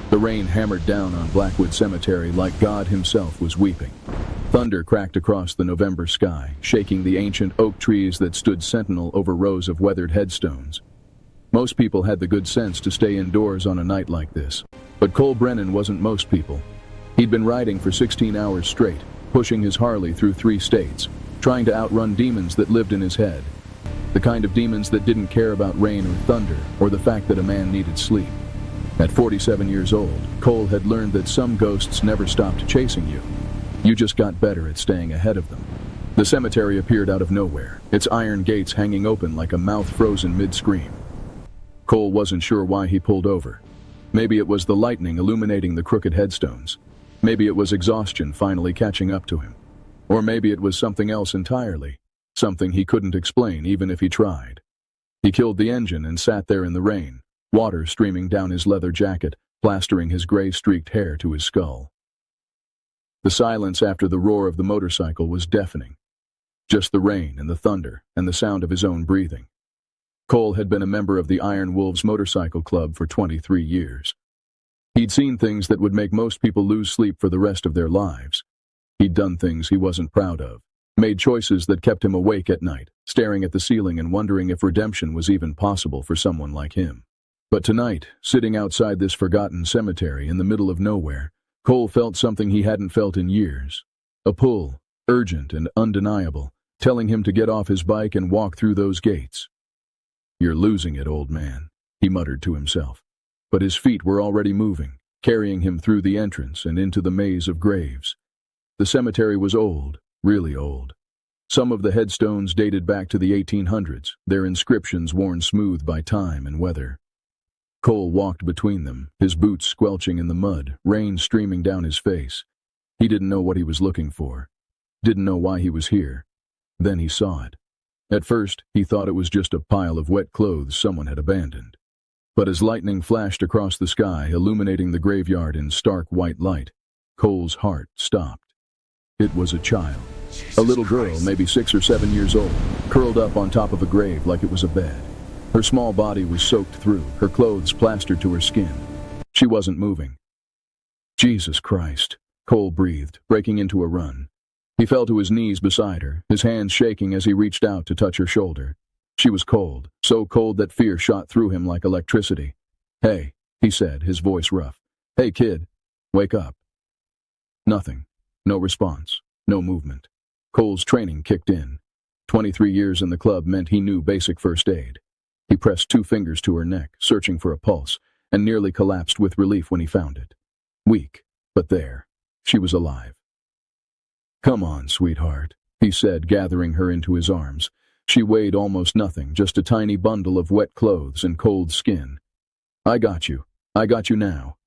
The rain hammered down on Blackwood Cemetery like God himself was weeping. Thunder cracked across the November sky, shaking the ancient oak trees that stood sentinel over rows of weathered headstones. Most people had the good sense to stay indoors on a night like this, but Cole Brennan wasn't most people. He'd been riding for 16 hours straight, pushing his Harley through 3 states, trying to outrun demons that lived in his head. The kind of demons that didn't care about rain or thunder, or the fact that a man needed sleep. At 47 years old, Cole had learned that some ghosts never stopped chasing you. You just got better at staying ahead of them. The cemetery appeared out of nowhere, its iron gates hanging open like a mouth frozen mid-scream. Cole wasn't sure why he pulled over. Maybe it was the lightning illuminating the crooked headstones. Maybe it was exhaustion finally catching up to him. Or maybe it was something else entirely, something he couldn't explain even if he tried. He killed the engine and sat there in the rain, water streaming down his leather jacket, plastering his gray-streaked hair to his skull. The silence after the roar of the motorcycle was deafening. Just the rain and the thunder and the sound of his own breathing. Cole had been a member of the Iron Wolves Motorcycle Club for 23 years. He'd seen things that would make most people lose sleep for the rest of their lives. He'd done things he wasn't proud of, made choices that kept him awake at night, staring at the ceiling and wondering if redemption was even possible for someone like him. But tonight, sitting outside this forgotten cemetery in the middle of nowhere, Cole felt something he hadn't felt in years. A pull, urgent and undeniable, telling him to get off his bike and walk through those gates. "You're losing it, old man," he muttered to himself. But his feet were already moving, carrying him through the entrance and into the maze of graves. The cemetery was old, really old. Some of the headstones dated back to the 1800s, their inscriptions worn smooth by time and weather. Cole walked between them, his boots squelching in the mud, rain streaming down his face. He didn't know what he was looking for, didn't know why he was here. Then he saw it. At first, he thought it was just a pile of wet clothes someone had abandoned. But as lightning flashed across the sky, illuminating the graveyard in stark white light, Cole's heart stopped. It was a child. A little girl, maybe 6 or 7 years old, curled up on top of a grave like it was a bed. Her small body was soaked through, her clothes plastered to her skin. She wasn't moving. "Jesus Christ," Cole breathed, breaking into a run. He fell to his knees beside her, his hands shaking as he reached out to touch her shoulder. She was cold, so cold that fear shot through him like electricity. "Hey," he said, his voice rough. "Hey, kid, wake up." Nothing. No response. No movement. Cole's training kicked in. 23 years in the club meant he knew basic first aid. He pressed 2 fingers to her neck, searching for a pulse, and nearly collapsed with relief when he found it. Weak, but there. She was alive. "Come on, sweetheart," he said, gathering her into his arms. She weighed almost nothing, just a tiny bundle of wet clothes and cold skin. I got you now."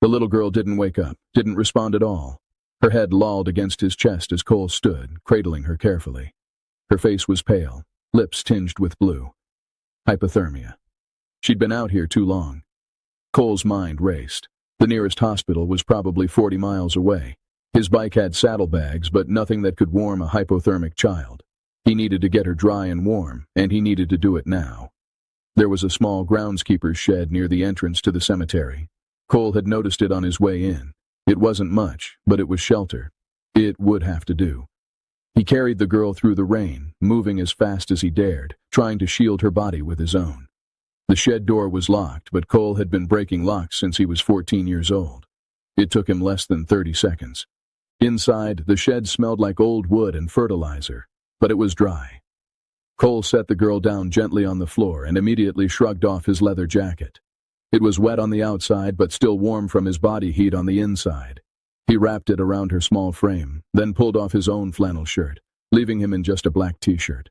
The little girl didn't wake up, didn't respond at all. Her head lolled against his chest as Cole stood, cradling her carefully. Her face was pale, lips tinged with blue. Hypothermia. She'd been out here too long. Cole's mind raced. The nearest hospital was probably 40 miles away. His bike had saddlebags, but nothing that could warm a hypothermic child. He needed to get her dry and warm, and he needed to do it now. There was a small groundskeeper's shed near the entrance to the cemetery. Cole had noticed it on his way in. It wasn't much, but it was shelter. It would have to do. He carried the girl through the rain, moving as fast as he dared, trying to shield her body with his own. The shed door was locked, but Cole had been breaking locks since he was 14 years old. It took him less than 30 seconds. Inside, the shed smelled like old wood and fertilizer, but it was dry. Cole set the girl down gently on the floor and immediately shrugged off his leather jacket. It was wet on the outside, but still warm from his body heat on the inside. He wrapped it around her small frame, then pulled off his own flannel shirt, leaving him in just a black t-shirt.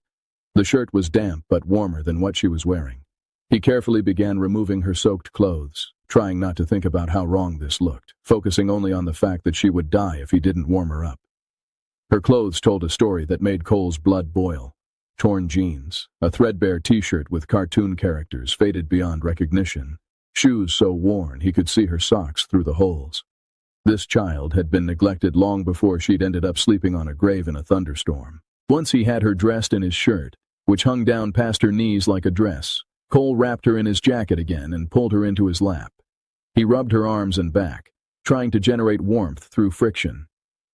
The shirt was damp but warmer than what she was wearing. He carefully began removing her soaked clothes, trying not to think about how wrong this looked, focusing only on the fact that she would die if he didn't warm her up. Her clothes told a story that made Cole's blood boil. Torn jeans, a threadbare t-shirt with cartoon characters faded beyond recognition, shoes so worn he could see her socks through the holes. This child had been neglected long before she'd ended up sleeping on a grave in a thunderstorm. Once he had her dressed in his shirt, which hung down past her knees like a dress, Cole wrapped her in his jacket again and pulled her into his lap. He rubbed her arms and back, trying to generate warmth through friction.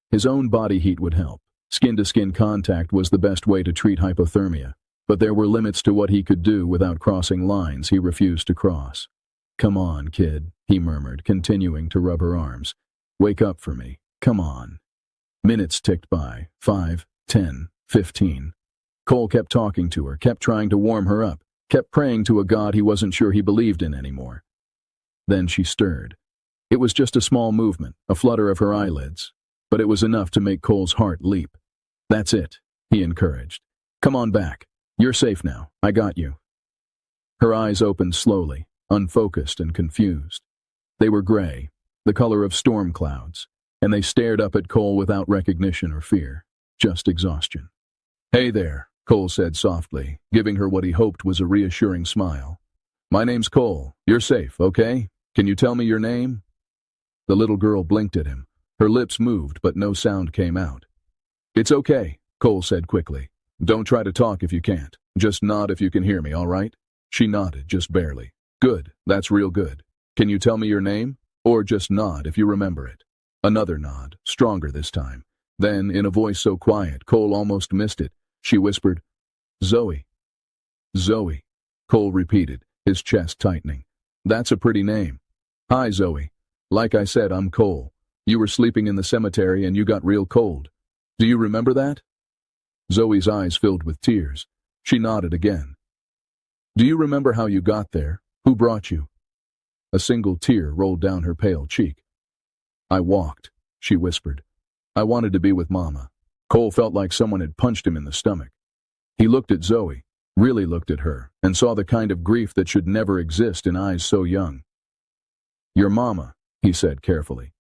His own body heat would help. Skin-to-skin contact was the best way to treat hypothermia, but there were limits to what he could do without crossing lines he refused to cross. "Come on, kid," he murmured, continuing to rub her arms. "Wake up for me. Come on." Minutes ticked by. 5, 10, 15. Cole kept talking to her, kept trying to warm her up, kept praying to a God he wasn't sure he believed in anymore. Then she stirred. It was just a small movement, a flutter of her eyelids, but it was enough to make Cole's heart leap. "That's it," he encouraged. "Come on back. You're safe now. I got you." Her eyes opened slowly, unfocused and confused. They were gray, the color of storm clouds, and they stared up at Cole without recognition or fear, just exhaustion. "Hey there," Cole said softly, giving her what he hoped was a reassuring smile. "My name's Cole. You're safe, okay? Can you tell me your name?" The little girl blinked at him. Her lips moved, but no sound came out. "It's okay," Cole said quickly. "Don't try to talk if you can't. Just nod if you can hear me, all right?" She nodded, just barely. "Good, that's real good. Can you tell me your name? Or just nod if you remember it." Another nod, stronger this time. Then, in a voice so quiet, Cole almost missed it, she whispered, "Zoe." "Zoe," Cole repeated, his chest tightening. "That's a pretty name." "Hi, Zoe. Like I said, I'm Cole. You were sleeping in the cemetery and you got real cold. Do you remember that?" Zoe's eyes filled with tears. She nodded again. "Do you remember how you got there? Who brought you?" A single tear rolled down her pale cheek. "I walked," she whispered. "I wanted to be with Mama." Cole felt like someone had punched him in the stomach. He looked at Zoe, really looked at her, and saw the kind of grief that should never exist in eyes so young. "Your Mama," he said carefully.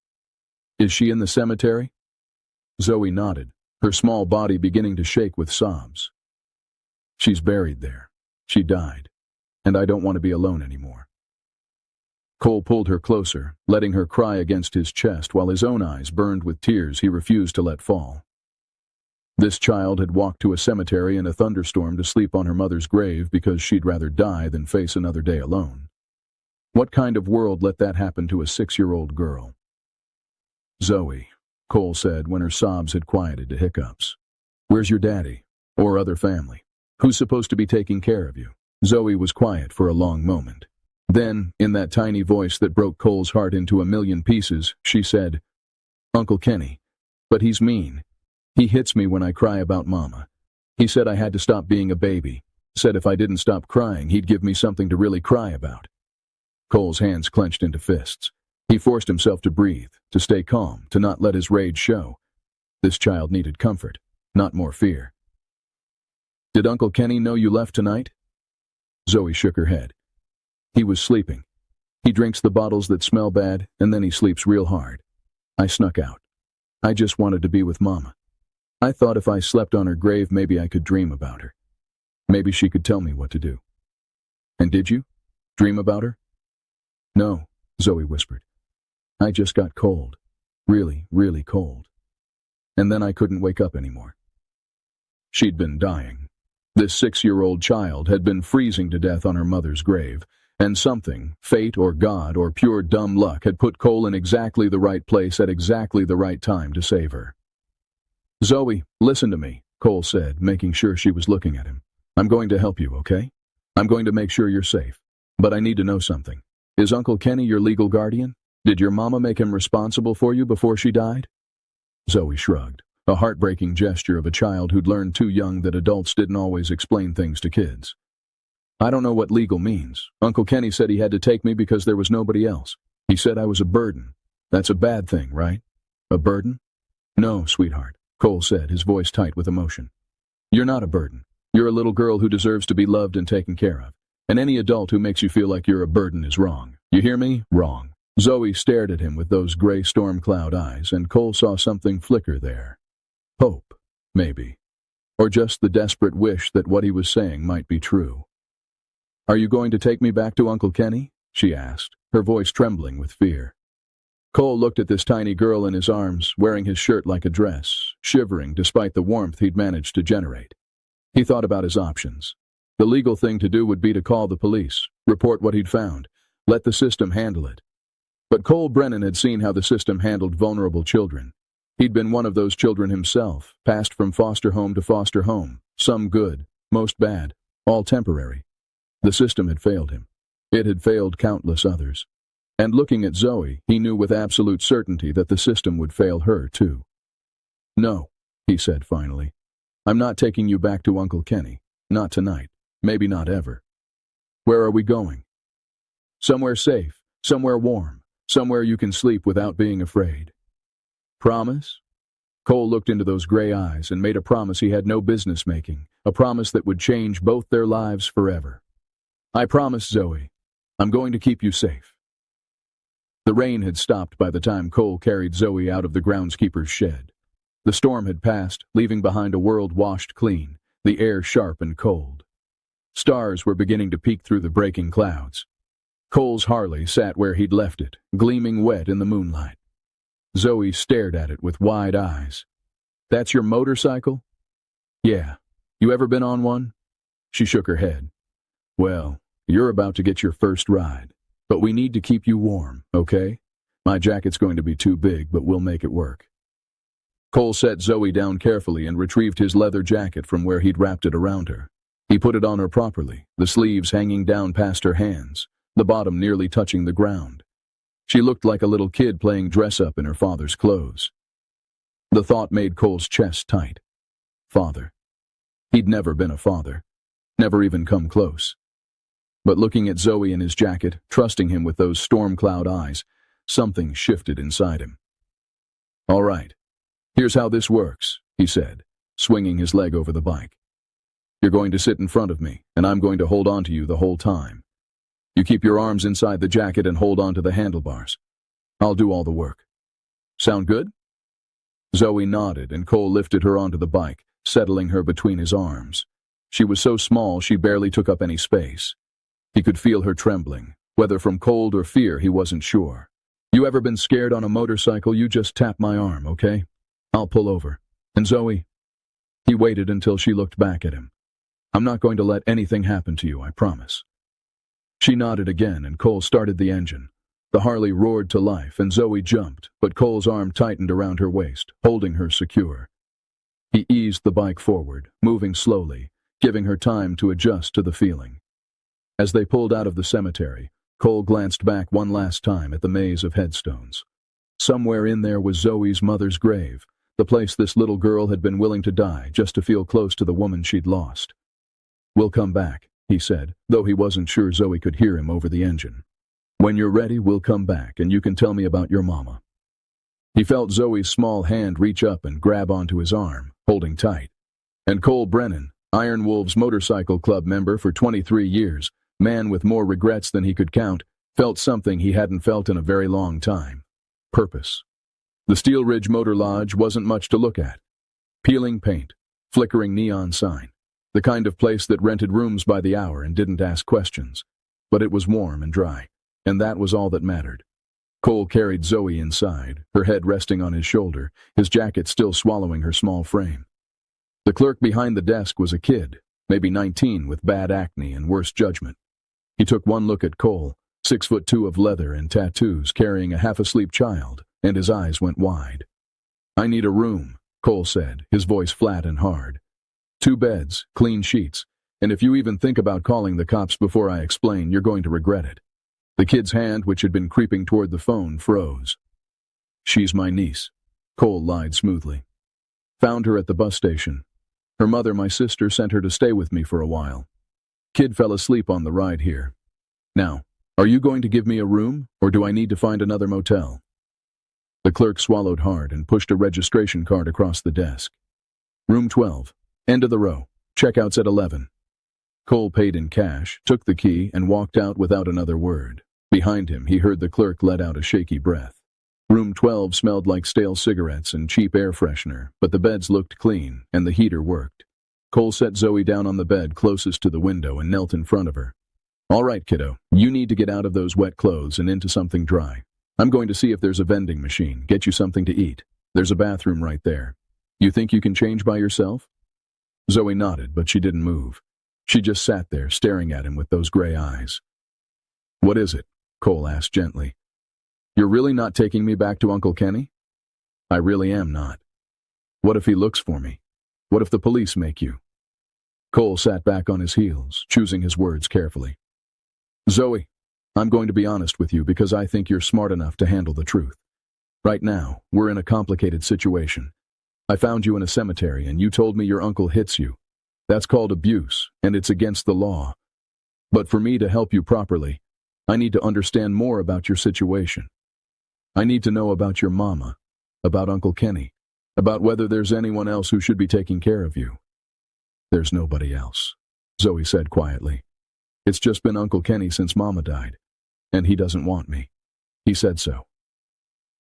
"Is she in the cemetery?" Zoe nodded, her small body beginning to shake with sobs. "She's buried there. She died, and I don't want to be alone anymore." Cole pulled her closer, letting her cry against his chest while his own eyes burned with tears he refused to let fall. This child had walked to a cemetery in a thunderstorm to sleep on her mother's grave because she'd rather die than face another day alone. What kind of world let that happen to a 6-year-old girl? "Zoe," Cole said when her sobs had quieted to hiccups. "Where's your daddy? Or other family? Who's supposed to be taking care of you?" Zoe was quiet for a long moment. Then, in that tiny voice that broke Cole's heart into a million pieces, she said, "Uncle Kenny. But he's mean. He hits me when I cry about Mama. He said I had to stop being a baby. Said if I didn't stop crying, he'd give me something to really cry about." Cole's hands clenched into fists. He forced himself to breathe, to stay calm, to not let his rage show. This child needed comfort, not more fear. "Did Uncle Kenny know you left tonight?" Zoe shook her head. "He was sleeping. He drinks the bottles that smell bad, and then he sleeps real hard. I snuck out. I just wanted to be with Mama. I thought if I slept on her grave, maybe I could dream about her. Maybe she could tell me what to do." "And did you? Dream about her?" "No," Zoe whispered. "I just got cold. Really, really cold. And then I couldn't wake up anymore." She'd been dying. This 6-year-old child had been freezing to death on her mother's grave, and something, fate or God or pure dumb luck, had put Cole in exactly the right place at exactly the right time to save her. "Zoe, listen to me," Cole said, making sure she was looking at him. "I'm going to help you, okay? I'm going to make sure you're safe. But I need to know something. Is Uncle Kenny your legal guardian? Did your Mama make him responsible for you before she died?" Zoe shrugged, a heartbreaking gesture of a child who'd learned too young that adults didn't always explain things to kids. "I don't know what legal means. Uncle Kenny said he had to take me because there was nobody else. He said I was a burden. That's a bad thing, right? A burden?" "No, sweetheart," Cole said, his voice tight with emotion. "You're not a burden. You're a little girl who deserves to be loved and taken care of. And any adult who makes you feel like you're a burden is wrong. You hear me? Wrong." Zoe stared at him with those gray storm cloud eyes, and Cole saw something flicker there. Hope, maybe. Or just the desperate wish that what he was saying might be true. "Are you going to take me back to Uncle Kenny?" she asked, her voice trembling with fear. Cole looked at this tiny girl in his arms, wearing his shirt like a dress, shivering despite the warmth he'd managed to generate. He thought about his options. The legal thing to do would be to call the police, report what he'd found, let the system handle it. But Cole Brennan had seen how the system handled vulnerable children. He'd been one of those children himself, passed from foster home to foster home, some good, most bad, all temporary. The system had failed him. It had failed countless others. And looking at Zoe, he knew with absolute certainty that the system would fail her, too. "No," he said finally. "I'm not taking you back to Uncle Kenny. Not tonight. Maybe not ever." "Where are we going?" "Somewhere safe, somewhere warm, somewhere you can sleep without being afraid." "Promise?" Cole looked into those gray eyes and made a promise he had no business making, a promise that would change both their lives forever. "I promise, Zoe. I'm going to keep you safe." The rain had stopped by the time Cole carried Zoe out of the groundskeeper's shed. The storm had passed, leaving behind a world washed clean, the air sharp and cold. Stars were beginning to peek through the breaking clouds. Cole's Harley sat where he'd left it, gleaming wet in the moonlight. Zoe stared at it with wide eyes. "That's your motorcycle?" "Yeah. You ever been on one?" She shook her head. "Well, you're about to get your first ride. But we need to keep you warm, okay? My jacket's going to be too big, but we'll make it work." Cole set Zoe down carefully and retrieved his leather jacket from where he'd wrapped it around her. He put it on her properly, the sleeves hanging down past her hands, the bottom nearly touching the ground. She looked like a little kid playing dress-up in her father's clothes. The thought made Cole's chest tight. Father. He'd never been a father. Never even come close. But looking at Zoe in his jacket, trusting him with those storm cloud eyes, something shifted inside him. "All right. Here's how this works," he said, swinging his leg over the bike. "You're going to sit in front of me, and I'm going to hold on to you the whole time. You keep your arms inside the jacket and hold on to the handlebars. I'll do all the work. Sound good?" Zoe nodded, and Cole lifted her onto the bike, settling her between his arms. She was so small she barely took up any space. He could feel her trembling. Whether from cold or fear, he wasn't sure. "You ever been scared on a motorcycle? You just tap my arm, okay? I'll pull over. And Zoe..." He waited until she looked back at him. "I'm not going to let anything happen to you, I promise." She nodded again, and Cole started the engine. The Harley roared to life, and Zoe jumped, but Cole's arm tightened around her waist, holding her secure. He eased the bike forward, moving slowly, giving her time to adjust to the feeling. As they pulled out of the cemetery, Cole glanced back one last time at the maze of headstones. Somewhere in there was Zoe's mother's grave, the place this little girl had been willing to die just to feel close to the woman she'd lost. "We'll come back," he said, though he wasn't sure Zoe could hear him over the engine. "When you're ready, we'll come back, and you can tell me about your mama." He felt Zoe's small hand reach up and grab onto his arm, holding tight. And Cole Brennan, Iron Wolves Motorcycle Club member for 23 years, man with more regrets than he could count, felt something he hadn't felt in a very long time. Purpose. The Steel Ridge Motor Lodge wasn't much to look at. Peeling paint, flickering neon sign, the kind of place that rented rooms by the hour and didn't ask questions. But it was warm and dry, and that was all that mattered. Cole carried Zoe inside, her head resting on his shoulder, his jacket still swallowing her small frame. The clerk behind the desk was a kid, maybe 19, with bad acne and worse judgment. He took one look at Cole, 6'2" of leather and tattoos, carrying a half-asleep child, and his eyes went wide. "I need a room," Cole said, his voice flat and hard. "2 beds, clean sheets, and if you even think about calling the cops before I explain, you're going to regret it." The kid's hand, which had been creeping toward the phone, froze. "She's my niece," Cole lied smoothly. "Found her at the bus station. Her mother, my sister, sent her to stay with me for a while. Kid fell asleep on the ride here. Now, are you going to give me a room, or do I need to find another motel?" The clerk swallowed hard and pushed a registration card across the desk. "Room 12, end of the row. Checkout's at 11. Cole paid in cash, took the key, and walked out without another word. Behind him, he heard the clerk let out a shaky breath. Room 12 smelled like stale cigarettes and cheap air freshener, but the beds looked clean, and the heater worked. Cole set Zoe down on the bed closest to the window and knelt in front of her. "All right, kiddo, you need to get out of those wet clothes and into something dry. I'm going to see if there's a vending machine, get you something to eat. There's a bathroom right there. You think you can change by yourself?" Zoe nodded, but she didn't move. She just sat there, staring at him with those gray eyes. "What is it?" Cole asked gently. You're really not taking me back to Uncle Kenny? I really am not. What if he looks for me? What if the police make you? Cole sat back on his heels, choosing his words carefully. Zoe, I'm going to be honest with you because I think you're smart enough to handle the truth. Right now, we're in a complicated situation. I found you in a cemetery and you told me your uncle hits you. That's called abuse, and it's against the law. But for me to help you properly, I need to understand more about your situation. I need to know about your mama, about Uncle Kenny, about whether there's anyone else who should be taking care of you. There's nobody else, Zoe said quietly. It's just been Uncle Kenny since Mama died, and he doesn't want me. He said so.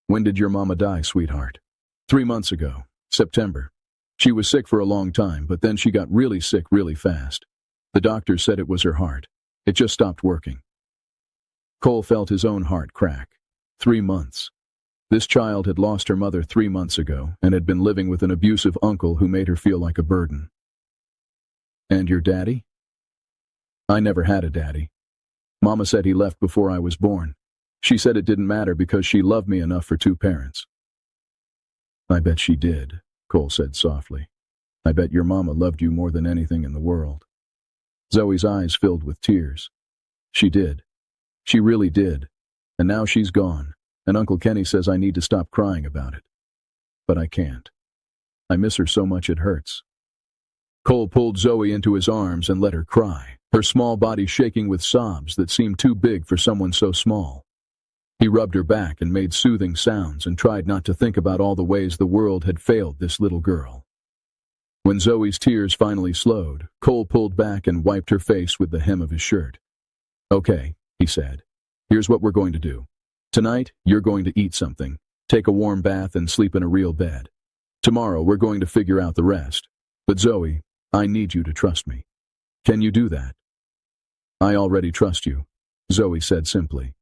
When did your mama die, sweetheart? 3 months ago, September. She was sick for a long time, but then she got really sick really fast. The doctor said it was her heart. It just stopped working. Cole felt his own heart crack. 3 months. This child had lost her mother 3 months ago and had been living with an abusive uncle who made her feel like a burden. And your daddy? I never had a daddy. Mama said he left before I was born. She said it didn't matter because she loved me enough for 2 parents. I bet she did, Cole said softly. I bet your mama loved you more than anything in the world. Zoe's eyes filled with tears. She did. She really did. And now she's gone, and Uncle Kenny says I need to stop crying about it. But I can't. I miss her so much it hurts. Cole pulled Zoe into his arms and let her cry, her small body shaking with sobs that seemed too big for someone so small. He rubbed her back and made soothing sounds and tried not to think about all the ways the world had failed this little girl. When Zoe's tears finally slowed, Cole pulled back and wiped her face with the hem of his shirt. Okay, he said. Here's what we're going to do. Tonight, you're going to eat something, take a warm bath and sleep in a real bed. Tomorrow, we're going to figure out the rest. But Zoe, I need you to trust me. Can you do that? I already trust you, Zoe said simply.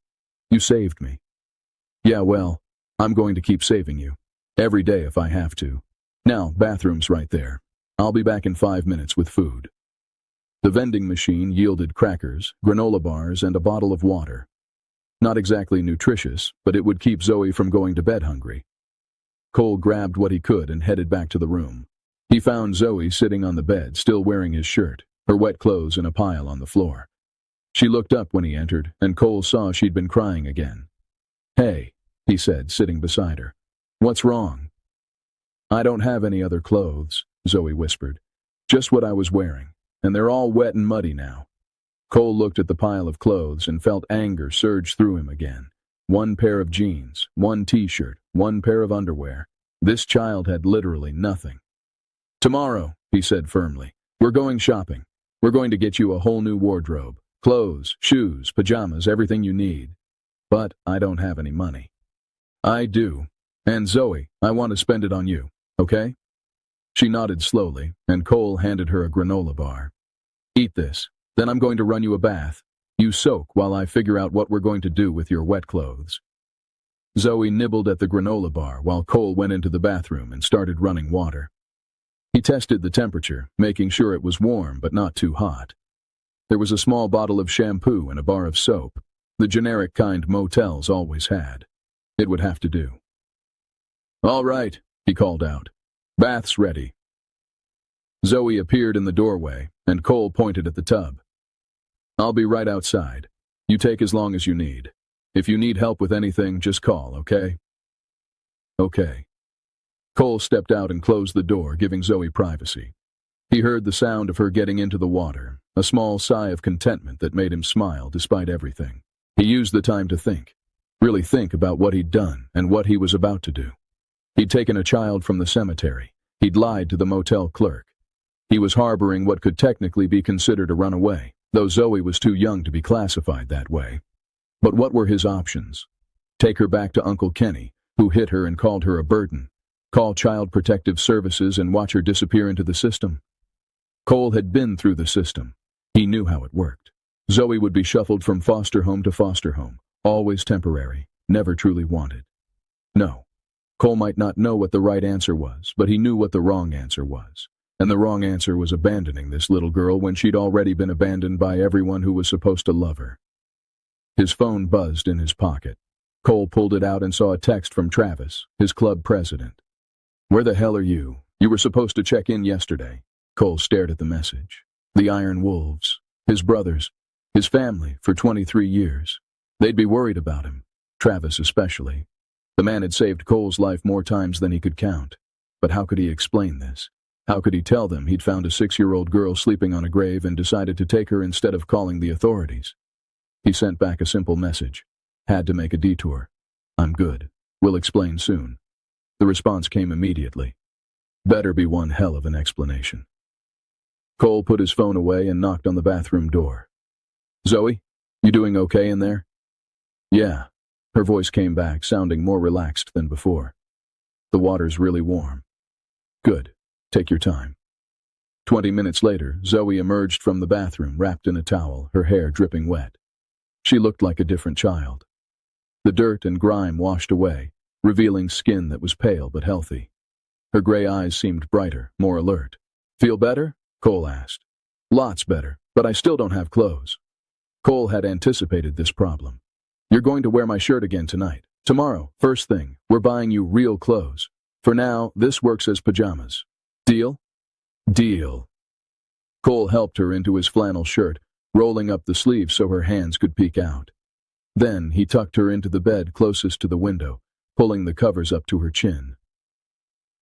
You saved me. Yeah, well, I'm going to keep saving you. Every day if I have to. Now, bathroom's right there. I'll be back in 5 minutes with food. The vending machine yielded crackers, granola bars, and a bottle of water. Not exactly nutritious, but it would keep Zoe from going to bed hungry. Cole grabbed what he could and headed back to the room. He found Zoe sitting on the bed, still wearing his shirt, her wet clothes in a pile on the floor. She looked up when he entered, and Cole saw she'd been crying again. Hey, he said, sitting beside her. What's wrong? I don't have any other clothes, Zoe whispered. Just what I was wearing, and they're all wet and muddy now. Cole looked at the pile of clothes and felt anger surge through him again. 1 pair of jeans, 1 t-shirt, 1 pair of underwear. This child had literally nothing. Tomorrow, he said firmly, we're going shopping. We're going to get you a whole new wardrobe. Clothes, shoes, pajamas, everything you need. But I don't have any money. I do. And Zoe, I want to spend it on you, okay? She nodded slowly, and Cole handed her a granola bar. Eat this, then I'm going to run you a bath. You soak while I figure out what we're going to do with your wet clothes. Zoe nibbled at the granola bar while Cole went into the bathroom and started running water. He tested the temperature, making sure it was warm but not too hot. There was a small bottle of shampoo and a bar of soap, the generic kind motels always had. It would have to do. All right, he called out. Bath's ready. Zoe appeared in the doorway, and Cole pointed at the tub. I'll be right outside. You take as long as you need. If you need help with anything, just call, okay? Okay. Cole stepped out and closed the door, giving Zoe privacy. He heard the sound of her getting into the water, a small sigh of contentment that made him smile despite everything. He used the time to think, really think about what he'd done and what he was about to do. He'd taken a child from the cemetery. He'd lied to the motel clerk. He was harboring what could technically be considered a runaway, though Zoe was too young to be classified that way. But what were his options? Take her back to Uncle Kenny, who hit her and called her a burden. Call Child Protective Services and watch her disappear into the system. Cole had been through the system. He knew how it worked. Zoe would be shuffled from foster home to foster home, always temporary, never truly wanted. No. Cole might not know what the right answer was, but he knew what the wrong answer was. And the wrong answer was abandoning this little girl when she'd already been abandoned by everyone who was supposed to love her. His phone buzzed in his pocket. Cole pulled it out and saw a text from Travis, his club president. "Where the hell are you? You were supposed to check in yesterday." Cole stared at the message. The Iron Wolves, his brothers, his family for 23 years. They'd be worried about him, Travis especially. The man had saved Cole's life more times than he could count. But how could he explain this? How could he tell them he'd found a 6-year-old girl sleeping on a grave and decided to take her instead of calling the authorities? He sent back a simple message. Had to make a detour. "I'm good. We'll explain soon." The response came immediately. Better be one hell of an explanation. Cole put his phone away and knocked on the bathroom door. "Zoe, you doing okay in there?" "Yeah." Her voice came back, sounding more relaxed than before. "The water's really warm." "Good. Take your time." 20 minutes later, Zoe emerged from the bathroom wrapped in a towel, her hair dripping wet. She looked like a different child. The dirt and grime washed away, revealing skin that was pale but healthy. Her gray eyes seemed brighter, more alert. "Feel better?" Cole asked. "Lots better, but I still don't have clothes." Cole had anticipated this problem. "You're going to wear my shirt again tonight. Tomorrow, first thing, we're buying you real clothes. For now, this works as pajamas. Deal?" "Deal." Cole helped her into his flannel shirt, rolling up the sleeves so her hands could peek out. Then he tucked her into the bed closest to the window, pulling the covers up to her chin.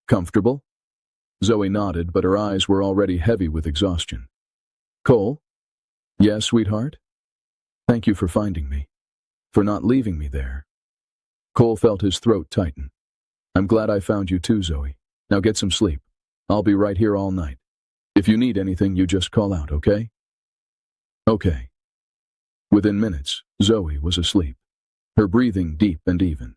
"Comfortable?" Zoe nodded, but her eyes were already heavy with exhaustion. "Cole?" "Yes, sweetheart?" "Thank you for finding me. For not leaving me there." Cole felt his throat tighten. "I'm glad I found you too, Zoe. Now get some sleep. I'll be right here all night. If you need anything, you just call out, okay?" "Okay." Within minutes, Zoe was asleep, her breathing deep and even.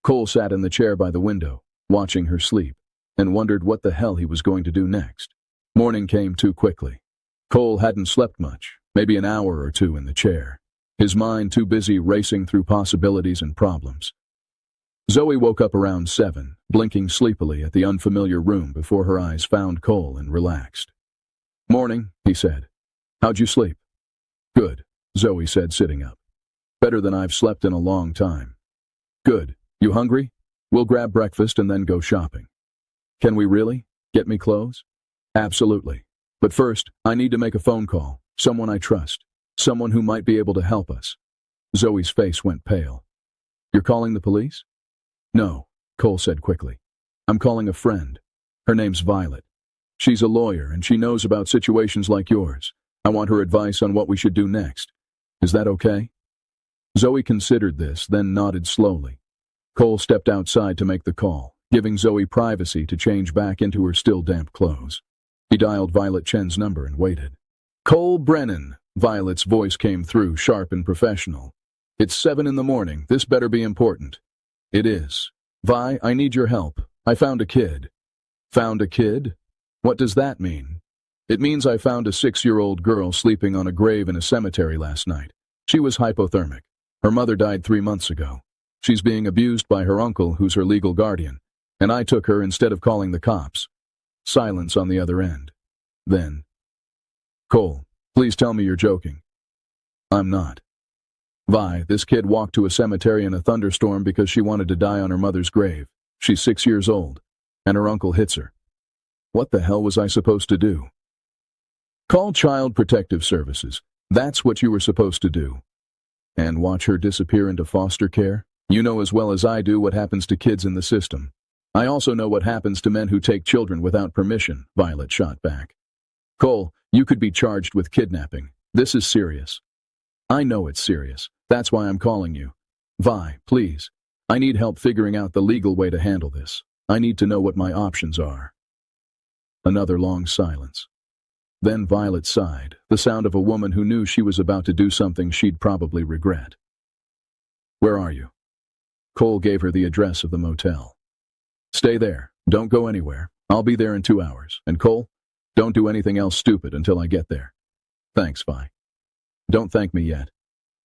Cole sat in the chair by the window, watching her sleep, and wondered what the hell he was going to do next. Morning came too quickly. Cole hadn't slept much, maybe an hour or two in the chair, his mind too busy racing through possibilities and problems. Zoe woke up around 7, blinking sleepily at the unfamiliar room before her eyes found Cole and relaxed. "Morning," he said. "How'd you sleep?" "Good," Zoe said, sitting up. "Better than I've slept in a long time." "Good. You hungry? We'll grab breakfast and then go shopping." "Can we really? Get me clothes?" "Absolutely. But first, I need to make a phone call. Someone I trust. Someone who might be able to help us." Zoe's face went pale. "You're calling the police?" "No," Cole said quickly. "I'm calling a friend. Her name's Violet. She's a lawyer and she knows about situations like yours. I want her advice on what we should do next. Is that okay?" Zoe considered this, then nodded slowly. Cole stepped outside to make the call, giving Zoe privacy to change back into her still damp clothes. He dialed Violet Chen's number and waited. "Cole Brennan," Violet's voice came through, sharp and professional. "It's 7 in the morning. This better be important." "It is. Vi, I need your help. I found a kid." "Found a kid? What does that mean?" "It means I found a 6-year-old girl sleeping on a grave in a cemetery last night. She was hypothermic. Her mother died 3 months ago. She's being abused by her uncle, who's her legal guardian, and I took her instead of calling the cops." Silence on the other end. Then, "Cole, please tell me you're joking." "I'm not." "Vi, this kid walked to a cemetery in a thunderstorm because she wanted to die on her mother's grave. She's 6 years old, and her uncle hits her." "What the hell was I supposed to do?" "Call Child Protective Services. That's what you were supposed to do." "And watch her disappear into foster care? You know as well as I do what happens to kids in the system." "I also know what happens to men who take children without permission," Violet shot back. "Cole, you could be charged with kidnapping. This is serious." "I know it's serious. That's why I'm calling you. Vi, please. I need help figuring out the legal way to handle this. I need to know what my options are." Another long silence. Then Violet sighed, the sound of a woman who knew she was about to do something she'd probably regret. "Where are you?" Cole gave her the address of the motel. "Stay there. Don't go anywhere. I'll be there in 2 hours. And Cole, don't do anything else stupid until I get there." "Thanks, Vi." "Don't thank me yet.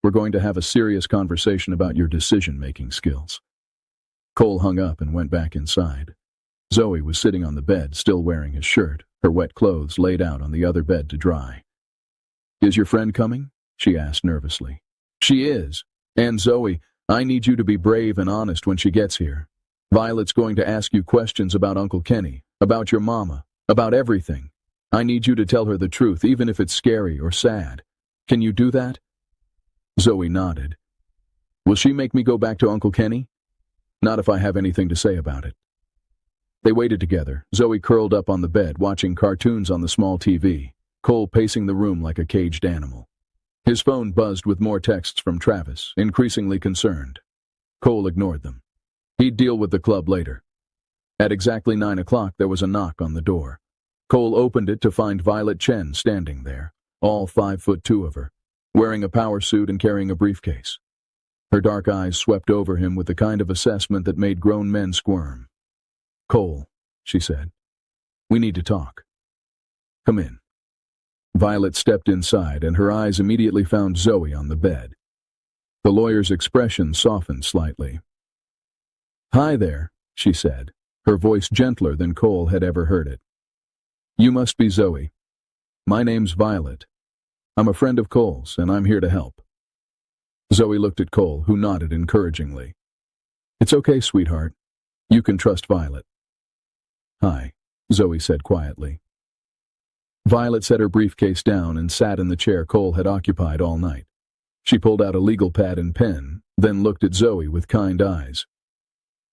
We're going to have a serious conversation about your decision-making skills." Cole hung up and went back inside. Zoe was sitting on the bed, still wearing his shirt, her wet clothes laid out on the other bed to dry. "Is your friend coming?" she asked nervously. "She is. And Zoe, I need you to be brave and honest when she gets here. Violet's going to ask you questions about Uncle Kenny, about your mama, about everything. I need you to tell her the truth, even if it's scary or sad. Can you do that?" Zoe nodded. "Will she make me go back to Uncle Kenny?" "Not if I have anything to say about it." They waited together, Zoe curled up on the bed watching cartoons on the small TV, Cole pacing the room like a caged animal. His phone buzzed with more texts from Travis, increasingly concerned. Cole ignored them. He'd deal with the club later. At exactly 9 o'clock, there was a knock on the door. Cole opened it to find Violet Chen standing there, all 5'2" of her, wearing a power suit and carrying a briefcase. Her dark eyes swept over him with the kind of assessment that made grown men squirm. "Cole," she said, "we need to talk. Come in." Violet stepped inside, and her eyes immediately found Zoe on the bed. The lawyer's expression softened slightly. "Hi there," she said, her voice gentler than Cole had ever heard it. "You must be Zoe. My name's Violet. I'm a friend of Cole's, and I'm here to help." Zoe looked at Cole, who nodded encouragingly. "It's okay, sweetheart. You can trust Violet." "Hi," Zoe said quietly. Violet set her briefcase down and sat in the chair Cole had occupied all night. She pulled out a legal pad and pen, then looked at Zoe with kind eyes.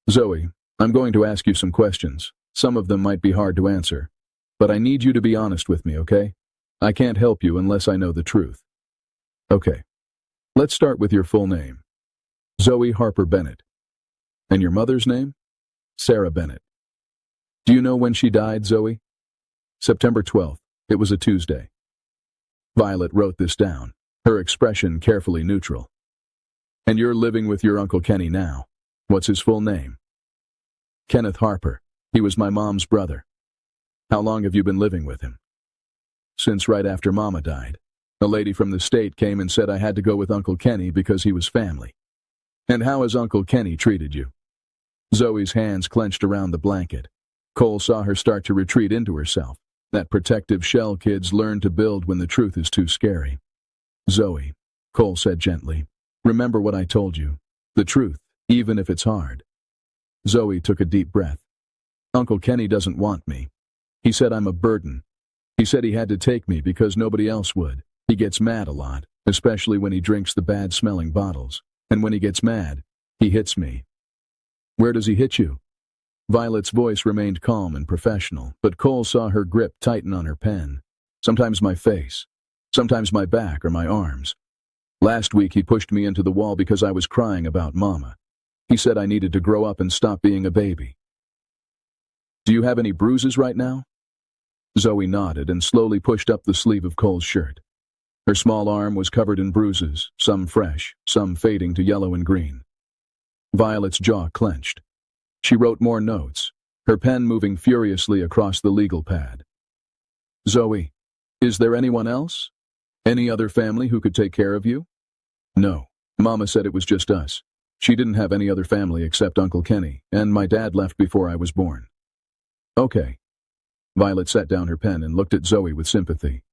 "Zoe, I'm going to ask you some questions. Some of them might be hard to answer. But I need you to be honest with me, okay? I can't help you unless I know the truth." "Okay. Let's start with your full name." "Zoe Harper Bennett." "And your mother's name?" "Sarah Bennett." "Do you know when she died, Zoe?" "September 12th. It was a Tuesday." Violet wrote this down, her expression carefully neutral. "And you're living with your Uncle Kenny now. What's his full name?" "Kenneth Harper. He was my mom's brother." "How long have you been living with him?" "Since right after Mama died. A lady from the state came and said I had to go with Uncle Kenny because he was family." "And how has Uncle Kenny treated you?" Zoe's hands clenched around the blanket. Cole saw her start to retreat into herself, that protective shell kids learn to build when the truth is too scary. "Zoe," Cole said gently, "remember what I told you. The truth, even if it's hard." Zoe took a deep breath. "Uncle Kenny doesn't want me. He said I'm a burden. He said he had to take me because nobody else would. He gets mad a lot, especially when he drinks the bad-smelling bottles. And when he gets mad, he hits me." "Where does he hit you?" Violet's voice remained calm and professional, but Cole saw her grip tighten on her pen. "Sometimes my face, sometimes my back or my arms. Last week he pushed me into the wall because I was crying about Mama. He said I needed to grow up and stop being a baby." "Do you have any bruises right now?" Zoe nodded and slowly pushed up the sleeve of Cole's shirt. Her small arm was covered in bruises, some fresh, some fading to yellow and green. Violet's jaw clenched. She wrote more notes, her pen moving furiously across the legal pad. "Zoe, is there anyone else? Any other family who could take care of you?" "No. Mama said it was just us. She didn't have any other family except Uncle Kenny, and my dad left before I was born." "Okay." Violet set down her pen and looked at Zoe with sympathy.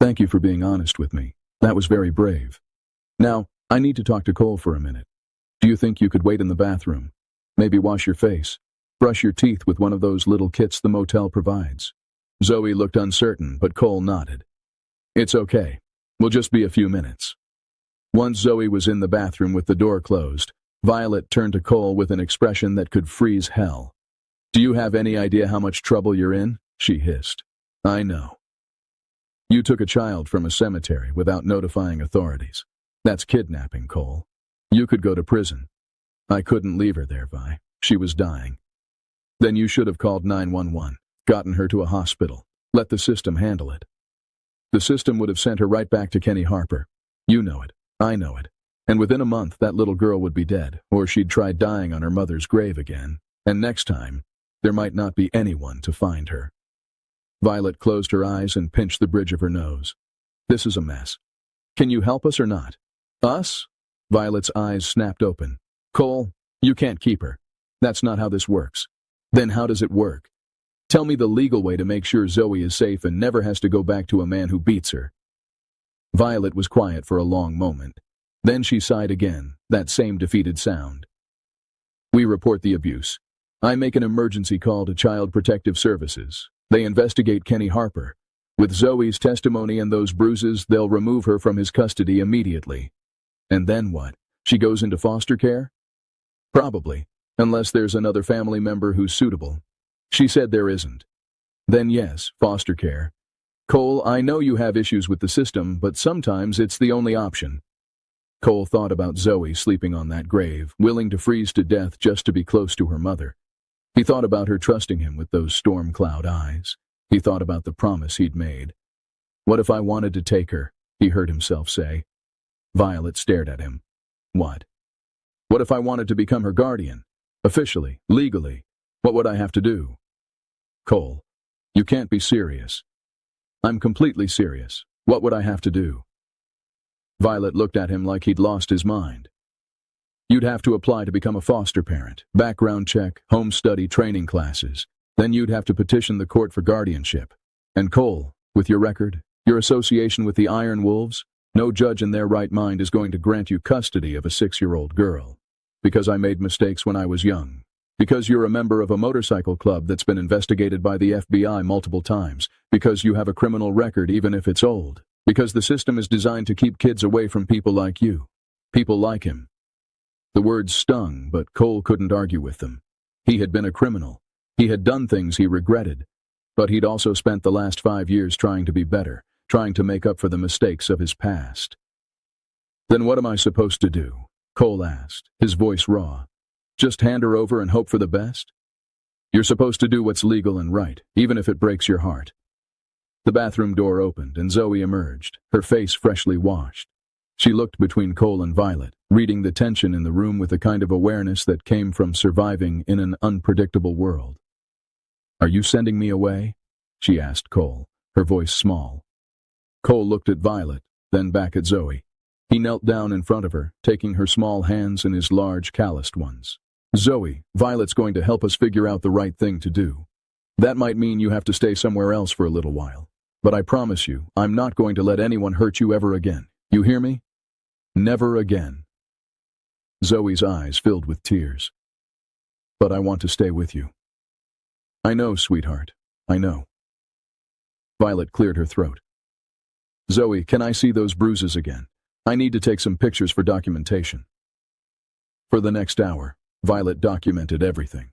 "Thank you for being honest with me. That was very brave. Now, I need to talk to Cole for a minute. Do you think you could wait in the bathroom? Maybe wash your face, brush your teeth with one of those little kits the motel provides." Zoe looked uncertain, but Cole nodded. "It's okay. We'll just be a few minutes." Once Zoe was in the bathroom with the door closed, Violet turned to Cole with an expression that could freeze hell. "Do you have any idea how much trouble you're in?" she hissed. "I know. You took a child from a cemetery without notifying authorities. That's kidnapping, Cole. You could go to prison. I couldn't leave her there, Vi. She was dying. Then you should have called 911, gotten her to a hospital, let the system handle it. The system would have sent her right back to Kenny Harper. You know it. I know it. And within a month, that little girl would be dead, or she'd try dying on her mother's grave again. And next time, there might not be anyone to find her." Violet closed her eyes and pinched the bridge of her nose. "This is a mess. Can you help us or not?" "Us?" Violet's eyes snapped open. "Cole, you can't keep her. That's not how this works. Then how does it work? Tell me the legal way to make sure Zoe is safe and never has to go back to a man who beats her." Violet was quiet for a long moment. Then she sighed again, that same defeated sound. We report the abuse. I make an emergency call to Child Protective Services. They investigate Kenny Harper. With Zoe's testimony and those bruises, they'll remove her from his custody immediately. And then what? She goes into foster care? Probably, unless there's another family member who's suitable. She said there isn't. Then yes, foster care. Cole, I know you have issues with the system, but sometimes it's the only option. Cole thought about Zoe sleeping on that grave, willing to freeze to death just to be close to her mother. He thought about her trusting him with those storm cloud eyes. He thought about the promise he'd made. What if I wanted to take her? He heard himself say. Violet stared at him. What? What if I wanted to become her guardian? Officially, legally, what would I have to do? Cole, you can't be serious. I'm completely serious. What would I have to do? Violet looked at him like he'd lost his mind. You'd have to apply to become a foster parent, background check, home study, training classes. Then you'd have to petition the court for guardianship. And Cole, with your record, your association with the Iron Wolves, no judge in their right mind is going to grant you custody of a 6-year-old girl. Because I made mistakes when I was young. Because you're a member of a motorcycle club that's been investigated by the FBI multiple times. Because you have a criminal record even if it's old. Because the system is designed to keep kids away from people like you. People like him. The words stung, but Cole couldn't argue with them. He had been a criminal. He had done things he regretted. But he'd also spent the last 5 years trying to be better, trying to make up for the mistakes of his past. Then what am I supposed to do? Cole asked, his voice raw. Just hand her over and hope for the best? You're supposed to do what's legal and right, even if it breaks your heart. The bathroom door opened and Zoe emerged, her face freshly washed. She looked between Cole and Violet, reading the tension in the room with a kind of awareness that came from surviving in an unpredictable world. Are you sending me away? She asked Cole, her voice small. Cole looked at Violet, then back at Zoe. He knelt down in front of her, taking her small hands in his large, calloused ones. Zoe, Violet's going to help us figure out the right thing to do. That might mean you have to stay somewhere else for a little while. But I promise you, I'm not going to let anyone hurt you ever again. You hear me? Never again. Zoe's eyes filled with tears. But I want to stay with you. I know, sweetheart. I know. Violet cleared her throat. Zoe, can I see those bruises again? I need to take some pictures for documentation. For the next hour, Violet documented everything.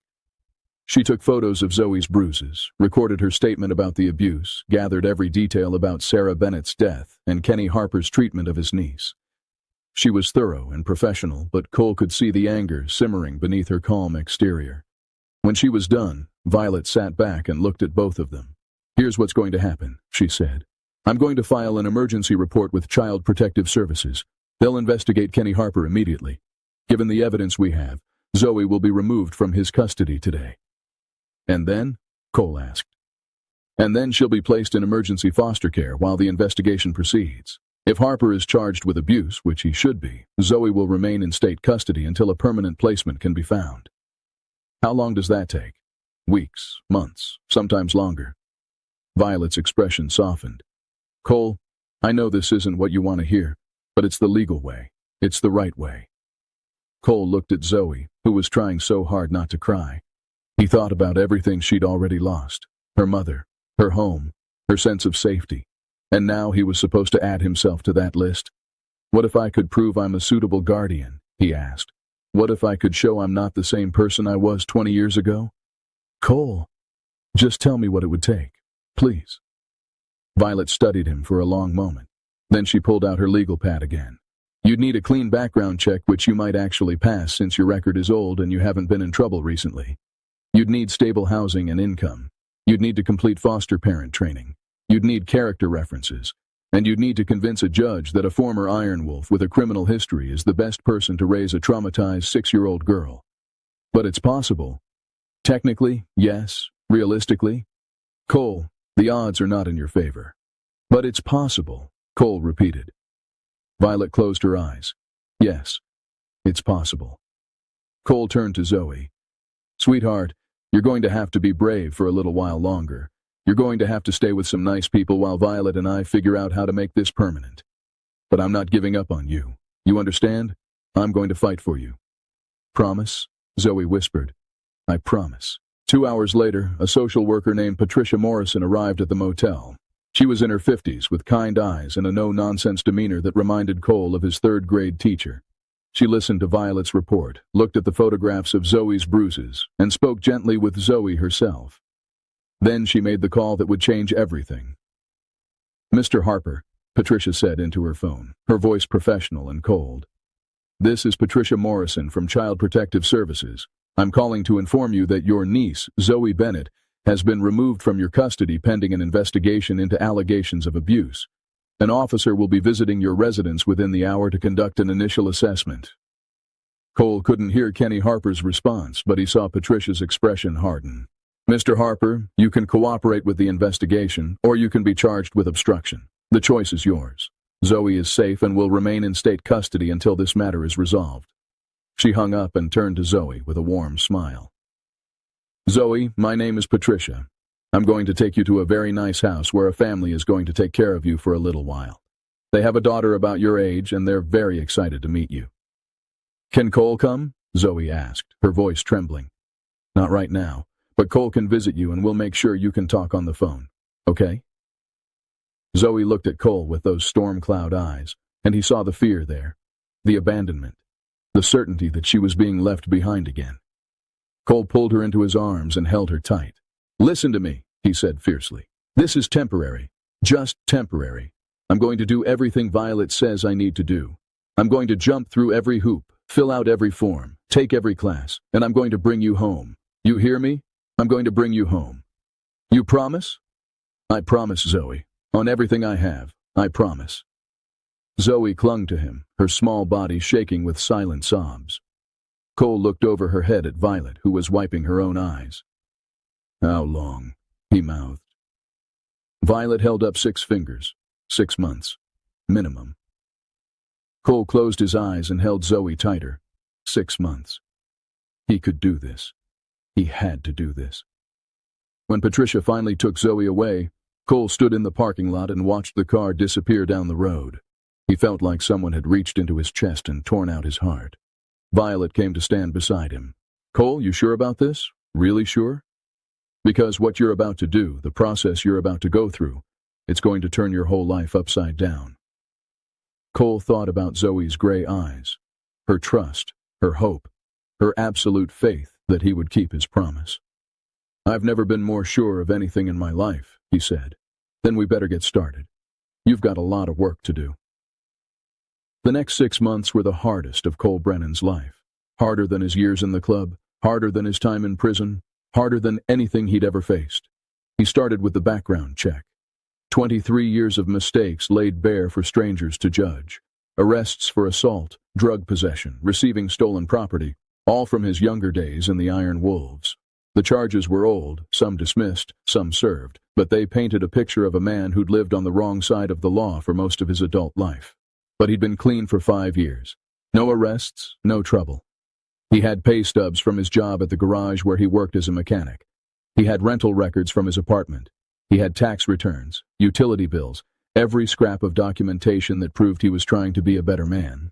She took photos of Zoe's bruises, recorded her statement about the abuse, gathered every detail about Sarah Bennett's death and Kenny Harper's treatment of his niece. She was thorough and professional, but Cole could see the anger simmering beneath her calm exterior. When she was done, Violet sat back and looked at both of them. Here's what's going to happen, she said. I'm going to file an emergency report with Child Protective Services. They'll investigate Kenny Harper immediately. Given the evidence we have, Zoe will be removed from his custody today. And then? Cole asked. And then she'll be placed in emergency foster care while the investigation proceeds. If Harper is charged with abuse, which he should be, Zoe will remain in state custody until a permanent placement can be found. How long does that take? Weeks, months, sometimes longer. Violet's expression softened. Cole, I know this isn't what you want to hear, but it's the legal way. It's the right way. Cole looked at Zoe, who was trying so hard not to cry. He thought about everything she'd already lost. Her mother, her home, her sense of safety. And now he was supposed to add himself to that list. What if I could prove I'm a suitable guardian? He asked. What if I could show I'm not the same person I was 20 years ago? Cole, just tell me what it would take, please. Violet studied him for a long moment. Then she pulled out her legal pad again. You'd need a clean background check, which you might actually pass since your record is old and you haven't been in trouble recently. You'd need stable housing and income. You'd need to complete foster parent training. You'd need character references. And you'd need to convince a judge that a former Iron Wolf with a criminal history is the best person to raise a traumatized 6-year-old girl. But it's possible. Technically, yes. Realistically, Cole, the odds are not in your favor. But it's possible, Cole repeated. Violet closed her eyes. Yes, it's possible. Cole turned to Zoe. Sweetheart, you're going to have to be brave for a little while longer. You're going to have to stay with some nice people while Violet and I figure out how to make this permanent. But I'm not giving up on you. You understand? I'm going to fight for you." "Promise?" Zoe whispered. "I promise." 2 hours later, a social worker named Patricia Morrison arrived at the motel. She was in her 50s, with kind eyes and a no-nonsense demeanor that reminded Cole of his third-grade teacher. She listened to Violet's report, looked at the photographs of Zoe's bruises, and spoke gently with Zoe herself. Then she made the call that would change everything. "Mr. Harper," Patricia said into her phone, her voice professional and cold. "This is Patricia Morrison from Child Protective Services. I'm calling to inform you that your niece, Zoe Bennett, has been removed from your custody pending an investigation into allegations of abuse. An officer will be visiting your residence within the hour to conduct an initial assessment." Cole couldn't hear Kenny Harper's response, but he saw Patricia's expression harden. "Mr. Harper, you can cooperate with the investigation, or you can be charged with obstruction. The choice is yours. Zoe is safe and will remain in state custody until this matter is resolved." She hung up and turned to Zoe with a warm smile. "Zoe, my name is Patricia. I'm going to take you to a very nice house where a family is going to take care of you for a little while. They have a daughter about your age, and they're very excited to meet you." "Can Cole come?" Zoe asked, her voice trembling. "Not right now, but Cole can visit you and we'll make sure you can talk on the phone. Okay?" Zoe looked at Cole with those storm cloud eyes, and he saw the fear there, the abandonment, the certainty that she was being left behind again. Cole pulled her into his arms and held her tight. "Listen to me," he said fiercely. "This is temporary. Just temporary. I'm going to do everything Violet says I need to do. I'm going to jump through every hoop, fill out every form, take every class, and I'm going to bring you home. You hear me? I'm going to bring you home. You promise?" "I promise, Zoe. On everything I have, I promise." Zoe clung to him, her small body shaking with silent sobs. Cole looked over her head at Violet, who was wiping her own eyes. "How long?" he mouthed. Violet held up 6 fingers. 6 months. Minimum. Cole closed his eyes and held Zoe tighter. 6 months. He could do this. He had to do this. When Patricia finally took Zoe away, Cole stood in the parking lot and watched the car disappear down the road. He felt like someone had reached into his chest and torn out his heart. Violet came to stand beside him. "Cole, you sure about this? Really sure? Because what you're about to do, the process you're about to go through, it's going to turn your whole life upside down." Cole thought about Zoe's gray eyes, her trust, her hope, her absolute faith that he would keep his promise. "I've never been more sure of anything in my life," he said. "Then we better get started. You've got a lot of work to do." The next 6 months were the hardest of Cole Brennan's life. Harder than his years in the club, harder than his time in prison, harder than anything he'd ever faced. He started with the background check. 23 years of mistakes laid bare for strangers to judge. Arrests for assault, drug possession, receiving stolen property, all from his younger days in the Iron Wolves. The charges were old, some dismissed, some served, but they painted a picture of a man who'd lived on the wrong side of the law for most of his adult life. But he'd been clean for 5 years. No arrests, no trouble. He had pay stubs from his job at the garage where he worked as a mechanic. He had rental records from his apartment. He had tax returns, utility bills, every scrap of documentation that proved he was trying to be a better man.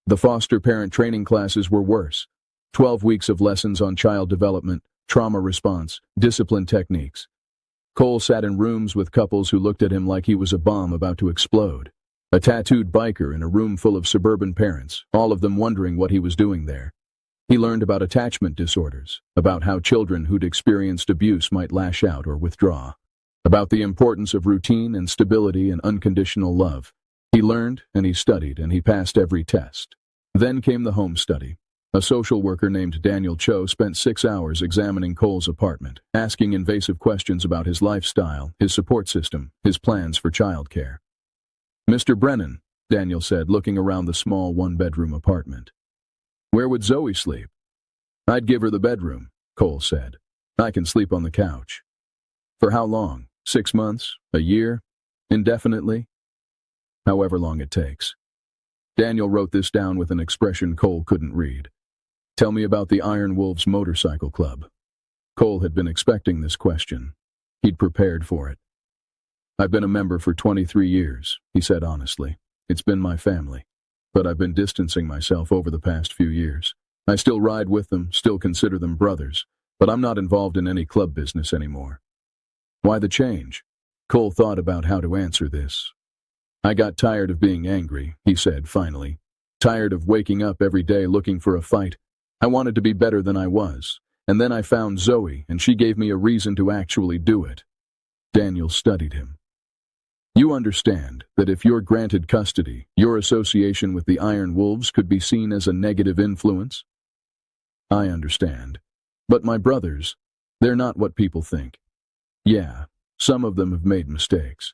The foster parent training classes were worse. 12 weeks of lessons on child development, trauma response, discipline techniques. Cole sat in rooms with couples who looked at him like he was a bomb about to explode. A tattooed biker in a room full of suburban parents, all of them wondering what he was doing there. He learned about attachment disorders, about how children who'd experienced abuse might lash out or withdraw, about the importance of routine and stability and unconditional love. He learned, and he studied, and he passed every test. Then came the home study. A social worker named Daniel Cho spent 6 hours examining Cole's apartment, asking invasive questions about his lifestyle, his support system, his plans for childcare. "Mr. Brennan," Daniel said, looking around the small 1-bedroom apartment. "Where would Zoe sleep?" "I'd give her the bedroom," Cole said. "I can sleep on the couch." "For how long? 6 months? A year? Indefinitely?" "However long it takes." Daniel wrote this down with an expression Cole couldn't read. "Tell me about the Iron Wolves Motorcycle Club." Cole had been expecting this question. He'd prepared for it. "I've been a member for 23 years, he said honestly. "It's been my family. but I've been distancing myself over the past few years. I still ride with them, still consider them brothers, but I'm not involved in any club business anymore." "Why the change?" Cole thought about how to answer this. "I got tired of being angry," he said finally. "Tired of waking up every day looking for a fight. I wanted to be better than I was. And then I found Zoe, and she gave me a reason to actually do it." Daniel studied him. "You understand that if you're granted custody, your association with the Iron Wolves could be seen as a negative influence?" "I understand. But my brothers, they're not what people think. Yeah, some of them have made mistakes.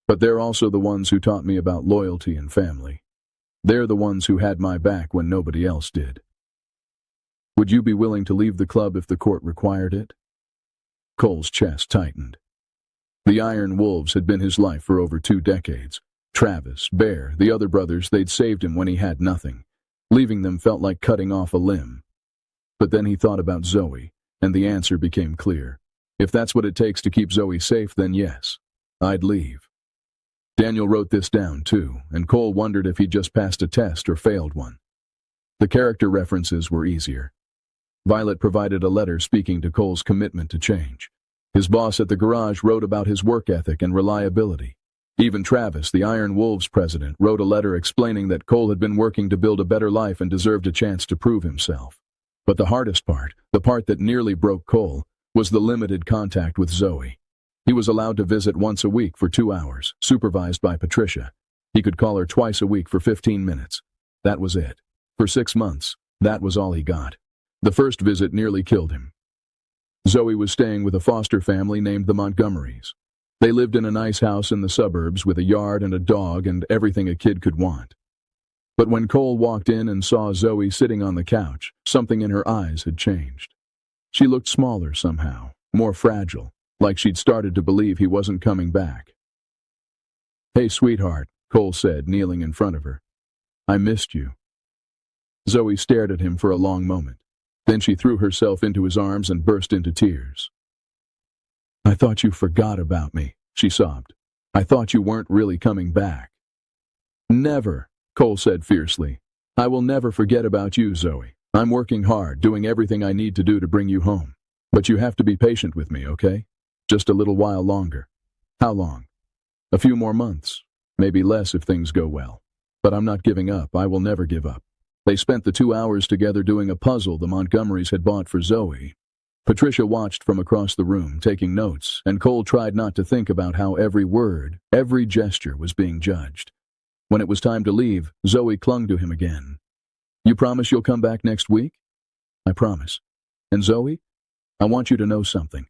But they're also the ones who taught me about loyalty and family. They're the ones who had my back when nobody else did." "Would you be willing to leave the club if the court required it?" Cole's chest tightened. The Iron Wolves had been his life for over 2 decades. Travis, Bear, the other brothers, they'd saved him when he had nothing. Leaving them felt like cutting off a limb. But then he thought about Zoe, and the answer became clear. If that's what it takes to keep Zoe safe, then yes, I'd leave. Daniel wrote this down too, and Cole wondered if he'd just passed a test or failed one. The character references were easier. Violet provided a letter speaking to Cole's commitment to change. His boss at the garage wrote about his work ethic and reliability. Even Travis, the Iron Wolves president, wrote a letter explaining that Cole had been working to build a better life and deserved a chance to prove himself. But the hardest part, the part that nearly broke Cole, was the limited contact with Zoe. He was allowed to visit once a week for 2 hours, supervised by Patricia. He could call her twice a week for 15 minutes. That was it. For 6 months, that was all he got. The first visit nearly killed him. Zoe was staying with a foster family named the Montgomerys. They lived in a nice house in the suburbs with a yard and a dog and everything a kid could want. But when Cole walked in and saw Zoe sitting on the couch, something in her eyes had changed. She looked smaller somehow, more fragile, like she'd started to believe he wasn't coming back. "Hey, sweetheart," Cole said, kneeling in front of her. "I missed you." Zoe stared at him for a long moment. Then she threw herself into his arms and burst into tears. "I thought you forgot about me," she sobbed. "I thought you weren't really coming back." "Never," Cole said fiercely. "I will never forget about you, Zoe. I'm working hard, doing everything I need to do to bring you home. But you have to be patient with me, okay? Just a little while longer." "How long?" "A few more months. Maybe less if things go well. But I'm not giving up. I will never give up." They spent the 2 hours together doing a puzzle the Montgomerys had bought for Zoe. Patricia watched from across the room, taking notes, and Cole tried not to think about how every word, every gesture was being judged. When it was time to leave, Zoe clung to him again. "You promise you'll come back next week?" "I promise. And Zoe, I want you to know something.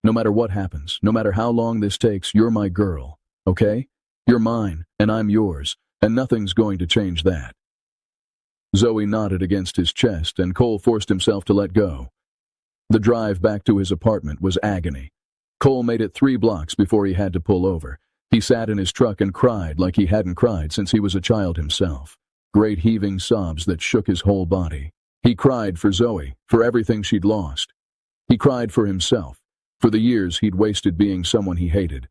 No matter what happens, no matter how long this takes, you're my girl, okay? You're mine, and I'm yours, and nothing's going to change that." Zoe nodded against his chest, and Cole forced himself to let go. The drive back to his apartment was agony. Cole made it 3 blocks before he had to pull over. He sat in his truck and cried like he hadn't cried since he was a child himself. Great heaving sobs that shook his whole body. He cried for Zoe, for everything she'd lost. He cried for himself, for the years he'd wasted being someone he hated.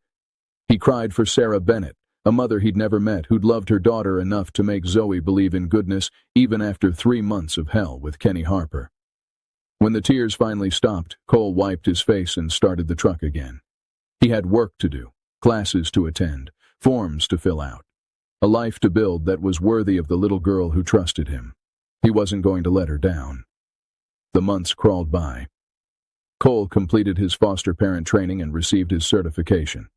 He cried for Sarah Bennett, a mother he'd never met who'd loved her daughter enough to make Zoe believe in goodness even after 3 months of hell with Kenny Harper. When the tears finally stopped, Cole wiped his face and started the truck again. He had work to do, classes to attend, forms to fill out, a life to build that was worthy of the little girl who trusted him. He wasn't going to let her down. The months crawled by. Cole completed his foster parent training and received his certification.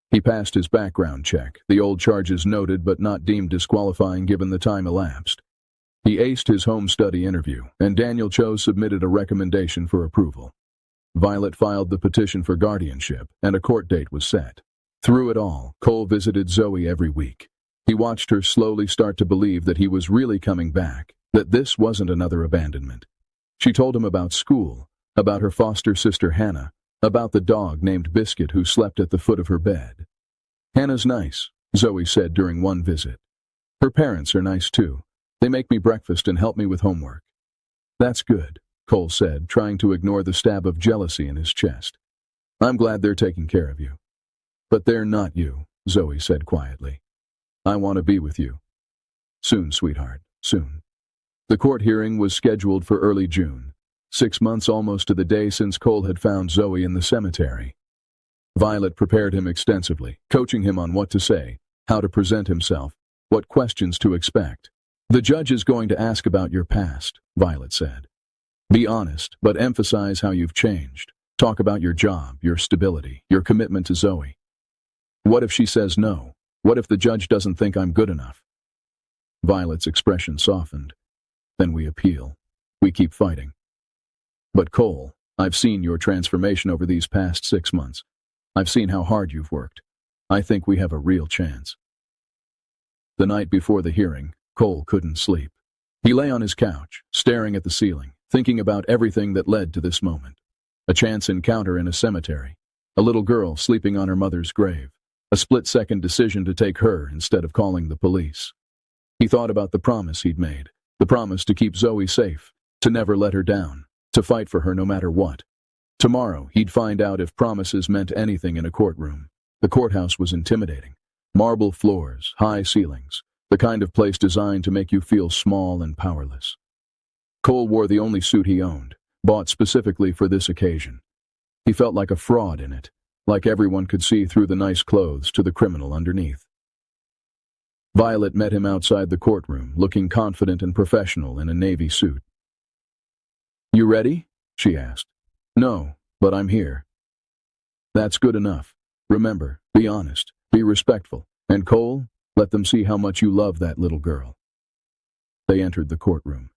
He passed his background check, the old charges noted but not deemed disqualifying given the time elapsed. He aced his home study interview, and Daniel Cho submitted a recommendation for approval. Violet filed the petition for guardianship, and a court date was set. Through it all, Cole visited Zoe every week. He watched her slowly start to believe that he was really coming back, that this wasn't another abandonment. She told him about school, about her foster sister Hannah, about the dog named Biscuit who slept at the foot of her bed. "Hannah's nice," Zoe said during one visit. "Her parents are nice too. They make me breakfast and help me with homework." "That's good," Cole said, trying to ignore the stab of jealousy in his chest. "I'm glad they're taking care of you." "But they're not you," Zoe said quietly. "I want to be with you. Soon, sweetheart." soon. The court hearing was scheduled for early June, 6 months almost to the day since Cole had found Zoe in the cemetery. Violet prepared him extensively, coaching him on what to say, how to present himself, what questions to expect. "The judge is going to ask about your past," Violet said. "Be honest, but emphasize how you've changed. Talk about your job, your stability, your commitment to Zoe. What if she says no? What if the judge doesn't think I'm good enough?" Violet's expression softened. "Then we appeal. We keep fighting. But Cole, I've seen your transformation over these past 6 months. I've seen how hard you've worked. I think we have a real chance." The night before the hearing, Cole couldn't sleep. He lay on his couch, staring at the ceiling, thinking about everything that led to this moment. A chance encounter in a cemetery, a little girl sleeping on her mother's grave, a split-second decision to take her instead of calling the police. He thought about the promise he'd made, the promise to keep Zoe safe, to never let her down, to fight for her no matter what. Tomorrow, he'd find out if promises meant anything in a courtroom. The courthouse was intimidating. Marble floors, high ceilings, the kind of place designed to make you feel small and powerless. Cole wore the only suit he owned, bought specifically for this occasion. He felt like a fraud in it, like everyone could see through the nice clothes to the criminal underneath. Violet met him outside the courtroom, looking confident and professional in a navy suit. "You ready?" she asked. "No, but I'm here." "That's good enough. Remember, be honest, be respectful, and Cole, let them see how much you love that little girl." They entered the courtroom.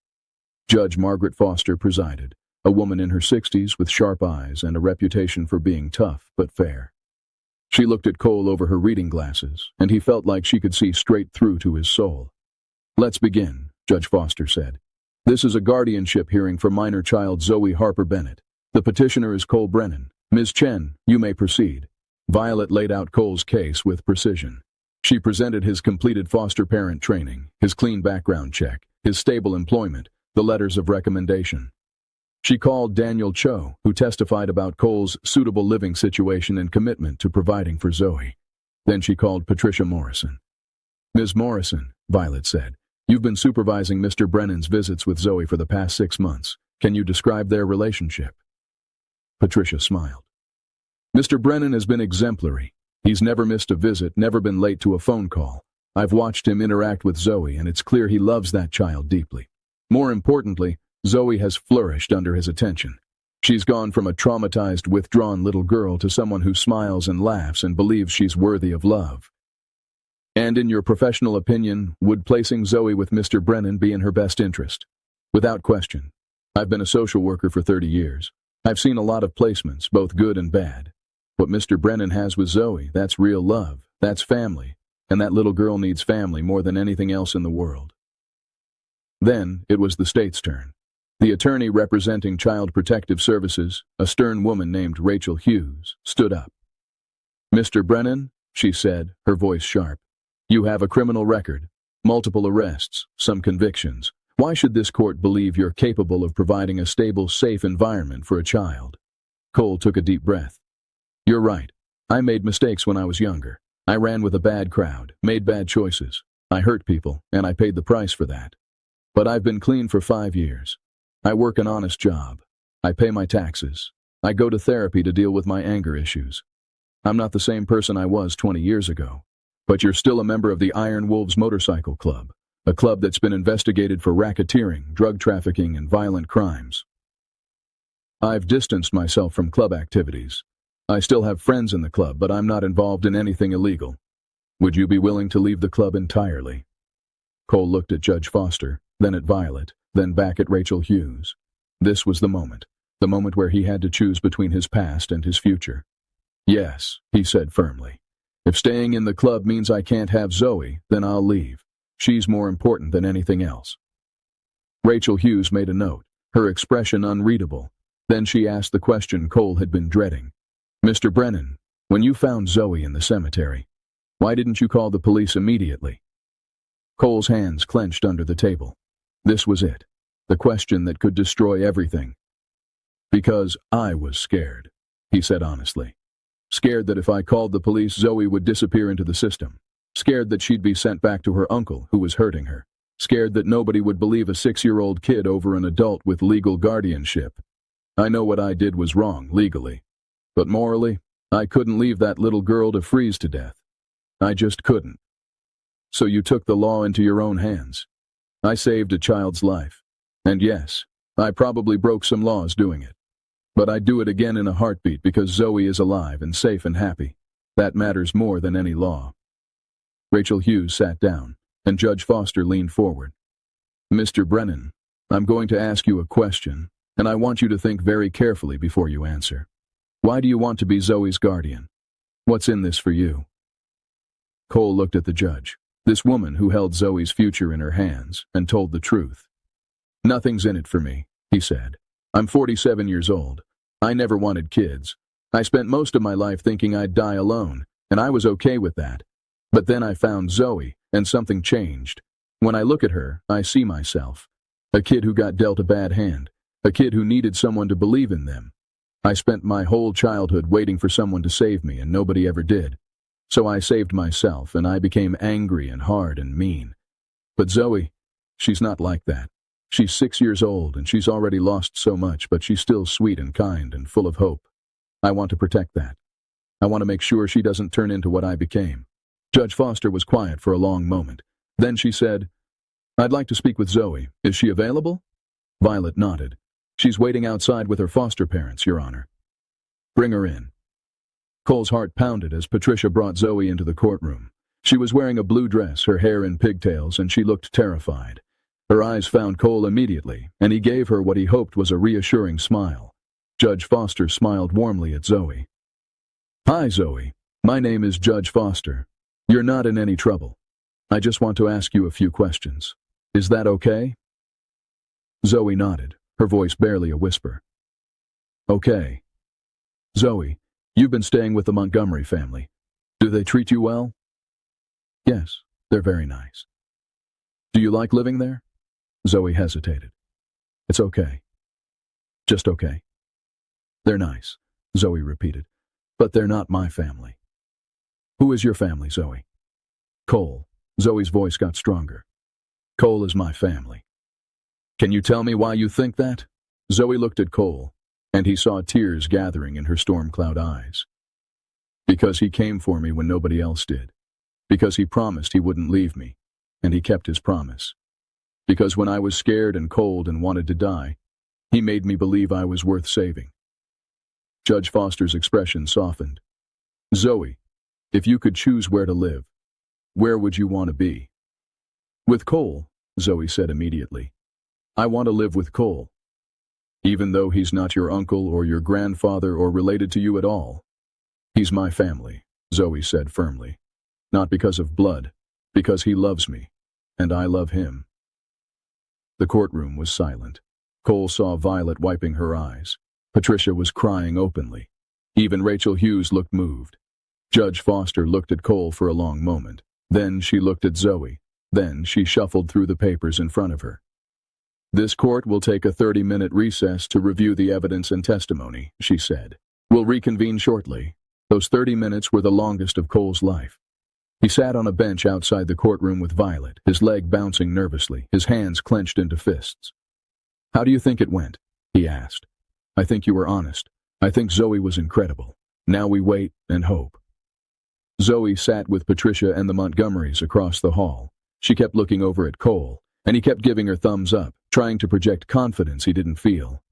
Judge Margaret Foster presided, a woman in her 60s with sharp eyes and a reputation for being tough but fair. She looked at Cole over her reading glasses, and he felt like she could see straight through to his soul. "Let's begin," Judge Foster said. "This is a guardianship hearing for minor child Zoe Harper Bennett. The petitioner is Cole Brennan. Ms. Chen, you may proceed." Violet laid out Cole's case with precision. She presented his completed foster parent training, his clean background check, his stable employment, the letters of recommendation. She called Daniel Cho, who testified about Cole's suitable living situation and commitment to providing for Zoe. Then she called Patricia Morrison. "Ms. Morrison," Violet said, "you've been supervising Mr. Brennan's visits with Zoe for the past 6 months. Can you describe their relationship?" Patricia smiled. "Mr. Brennan has been exemplary. He's never missed a visit, never been late to a phone call. I've watched him interact with Zoe, and it's clear he loves that child deeply. More importantly, Zoe has flourished under his attention. She's gone from a traumatized, withdrawn little girl to someone who smiles and laughs and believes she's worthy of love. And in your professional opinion, would placing Zoe with Mr. Brennan be in her best interest?" "Without question. I've been a social worker for 30 years. I've seen a lot of placements, both good and bad. What Mr. Brennan has with Zoe, that's real love, that's family, and that little girl needs family more than anything else in the world." Then it was the state's turn. The attorney representing Child Protective Services, a stern woman named Rachel Hughes, stood up. "Mr. Brennan," she said, her voice sharp, "you have a criminal record, multiple arrests, some convictions. Why should this court believe you're capable of providing a stable, safe environment for a child?" Cole took a deep breath. "You're right. I made mistakes when I was younger. I ran with a bad crowd, made bad choices. I hurt people, and I paid the price for that. But I've been clean for 5 years. I work an honest job. I pay my taxes. I go to therapy to deal with my anger issues. I'm not the same person I was 20 years ago. But you're still a member of the Iron Wolves Motorcycle Club, a club that's been investigated for racketeering, drug trafficking, and violent crimes. I've distanced myself from club activities. I still have friends in the club, but I'm not involved in anything illegal. Would you be willing to leave the club entirely?" Cole looked at Judge Foster, then at Violet, then back at Rachel Hughes. This was the moment where he had to choose between his past and his future. "Yes," he said firmly. "If staying in the club means I can't have Zoe, then I'll leave. She's more important than anything else." Rachel Hughes made a note, her expression unreadable. Then she asked the question Cole had been dreading. "Mr. Brennan, when you found Zoe in the cemetery, why didn't you call the police immediately?" Cole's hands clenched under the table. This was it, the question that could destroy everything. "Because I was scared," he said honestly. "Scared that if I called the police, Zoe would disappear into the system. Scared that she'd be sent back to her uncle, who was hurting her. scared that nobody would believe a 6-year-old kid over an adult with legal guardianship. I know what I did was wrong, legally. But morally, I couldn't leave that little girl to freeze to death. I just couldn't. So you took the law into your own hands. I saved a child's life. And yes, I probably broke some laws doing it. But I'd do it again in a heartbeat because Zoe is alive and safe and happy. That matters more than any law. Rachel Hughes sat down, and Judge Foster leaned forward. Mr. Brennan, I'm going to ask you a question, and I want you to think very carefully before you answer. Why do you want to be Zoe's guardian? What's in this for you? Cole looked at the judge, this woman who held Zoe's future in her hands, and told the truth. Nothing's in it for me, he said. I'm 47 years old. I never wanted kids. I spent most of my life thinking I'd die alone, and I was okay with that. But then I found Zoe, and something changed. When I look at her, I see myself. A kid who got dealt a bad hand. A kid who needed someone to believe in them. I spent my whole childhood waiting for someone to save me, and nobody ever did. So I saved myself, and I became angry and hard and mean. But Zoe, she's not like that. She's 6 years old, and she's already lost so much, but she's still sweet and kind and full of hope. I want to protect that. I want to make sure she doesn't turn into what I became. Judge Foster was quiet for a long moment. Then she said, I'd like to speak with Zoe. Is she available? Violet nodded. She's waiting outside with her foster parents, Your Honor. Bring her in. Cole's heart pounded as Patricia brought Zoe into the courtroom. She was wearing a blue dress, her hair in pigtails, and she looked terrified. Her eyes found Cole immediately, and he gave her what he hoped was a reassuring smile. Judge Foster smiled warmly at Zoe. Hi, Zoe. My name is Judge Foster. You're not in any trouble. I just want to ask you a few questions. Is that okay? Zoe nodded, her voice barely a whisper. Okay. Zoe, you've been staying with the Montgomery family. Do they treat you well? Yes, they're very nice. Do you like living there? Zoe hesitated. It's okay. Just okay. They're nice, Zoe repeated. But they're not my family. Who is your family, Zoe? Cole. Zoe's voice got stronger. Cole is my family. Can you tell me why you think that? Zoe looked at Cole, and he saw tears gathering in her storm cloud eyes. Because he came for me when nobody else did. Because he promised he wouldn't leave me, and he kept his promise. Because when I was scared and cold and wanted to die, he made me believe I was worth saving. Judge Foster's expression softened. Zoe, if you could choose where to live, where would you want to be? With Cole, Zoe said immediately. I want to live with Cole. Even though he's not your uncle or your grandfather or related to you at all. He's my family, Zoe said firmly. Not because of blood, because he loves me, and I love him. The courtroom was silent. Cole saw Violet wiping her eyes. Patricia was crying openly. Even Rachel Hughes looked moved. Judge Foster looked at Cole for a long moment. Then she looked at Zoe. Then she shuffled through the papers in front of her. This court will take a 30-minute recess to review the evidence and testimony, she said. We'll reconvene shortly. Those 30 minutes were the longest of Cole's life. He sat on a bench outside the courtroom with Violet, his leg bouncing nervously, his hands clenched into fists. How do you think it went? He asked. I think you were honest. I think Zoe was incredible. Now we wait and hope. Zoe sat with Patricia and the Montgomerys across the hall. She kept looking over at Cole, and he kept giving her thumbs up, trying to project confidence he didn't feel.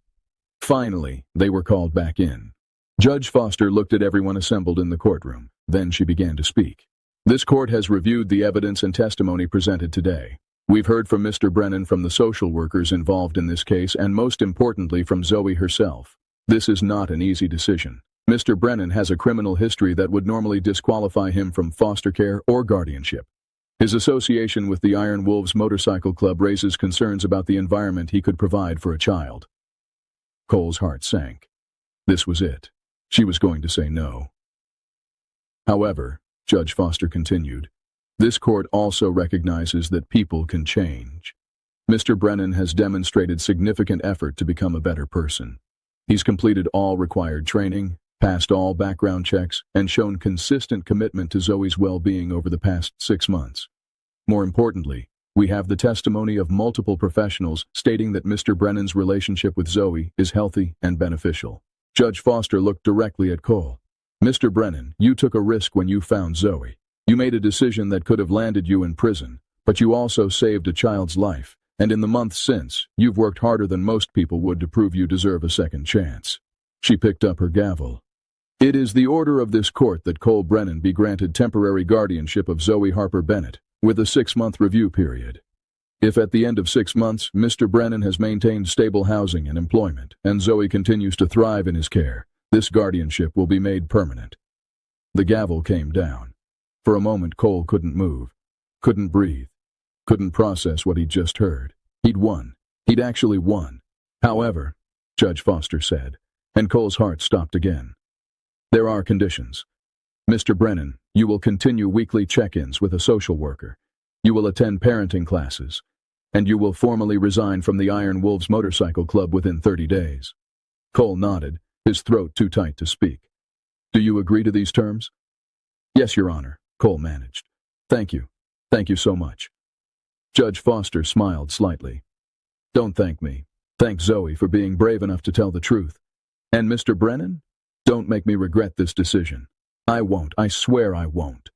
Finally, they were called back in. Judge Foster looked at everyone assembled in the courtroom. Then she began to speak. This court has reviewed the evidence and testimony presented today. We've heard from Mr. Brennan, from the social workers involved in this case, and most importantly from Zoe herself. This is not an easy decision. Mr. Brennan has a criminal history that would normally disqualify him from foster care or guardianship. His association with the Iron Wolves Motorcycle Club raises concerns about the environment he could provide for a child. Cole's heart sank. This was it. She was going to say no. However, Judge Foster continued, this court also recognizes that people can change. Mr. Brennan has demonstrated significant effort to become a better person. He's completed all required training, passed all background checks, and shown consistent commitment to Zoe's well-being over the past 6 months. More importantly, We have the testimony of multiple professionals stating that Mr. Brennan's relationship with Zoe is healthy and beneficial. Judge Foster looked directly at Cole. Mr. Brennan, you took a risk when you found Zoe. You made a decision that could have landed you in prison, but you also saved a child's life, and in the months since, you've worked harder than most people would to prove you deserve a second chance. She picked up her gavel. It is the order of this court that Cole Brennan be granted temporary guardianship of Zoe Harper Bennett, with a 6-month review period. If at the end of 6 months, Mr. Brennan has maintained stable housing and employment, and Zoe continues to thrive in his care, this guardianship will be made permanent. The gavel came down. For a moment, Cole couldn't move, couldn't breathe, couldn't process what he'd just heard. He'd won. He'd actually won. However, Judge Foster said, and Cole's heart stopped again. There are conditions. Mr. Brennan, you will continue weekly check-ins with a social worker. You will attend parenting classes, and you will formally resign from the Iron Wolves Motorcycle Club within 30 days. Cole nodded, his throat too tight to speak. Do you agree to these terms? Yes, Your Honor, Cole managed. Thank you. Thank you so much. Judge Foster smiled slightly. Don't thank me. Thank Zoe for being brave enough to tell the truth. And Mr. Brennan? Don't make me regret this decision. I won't. I swear I won't.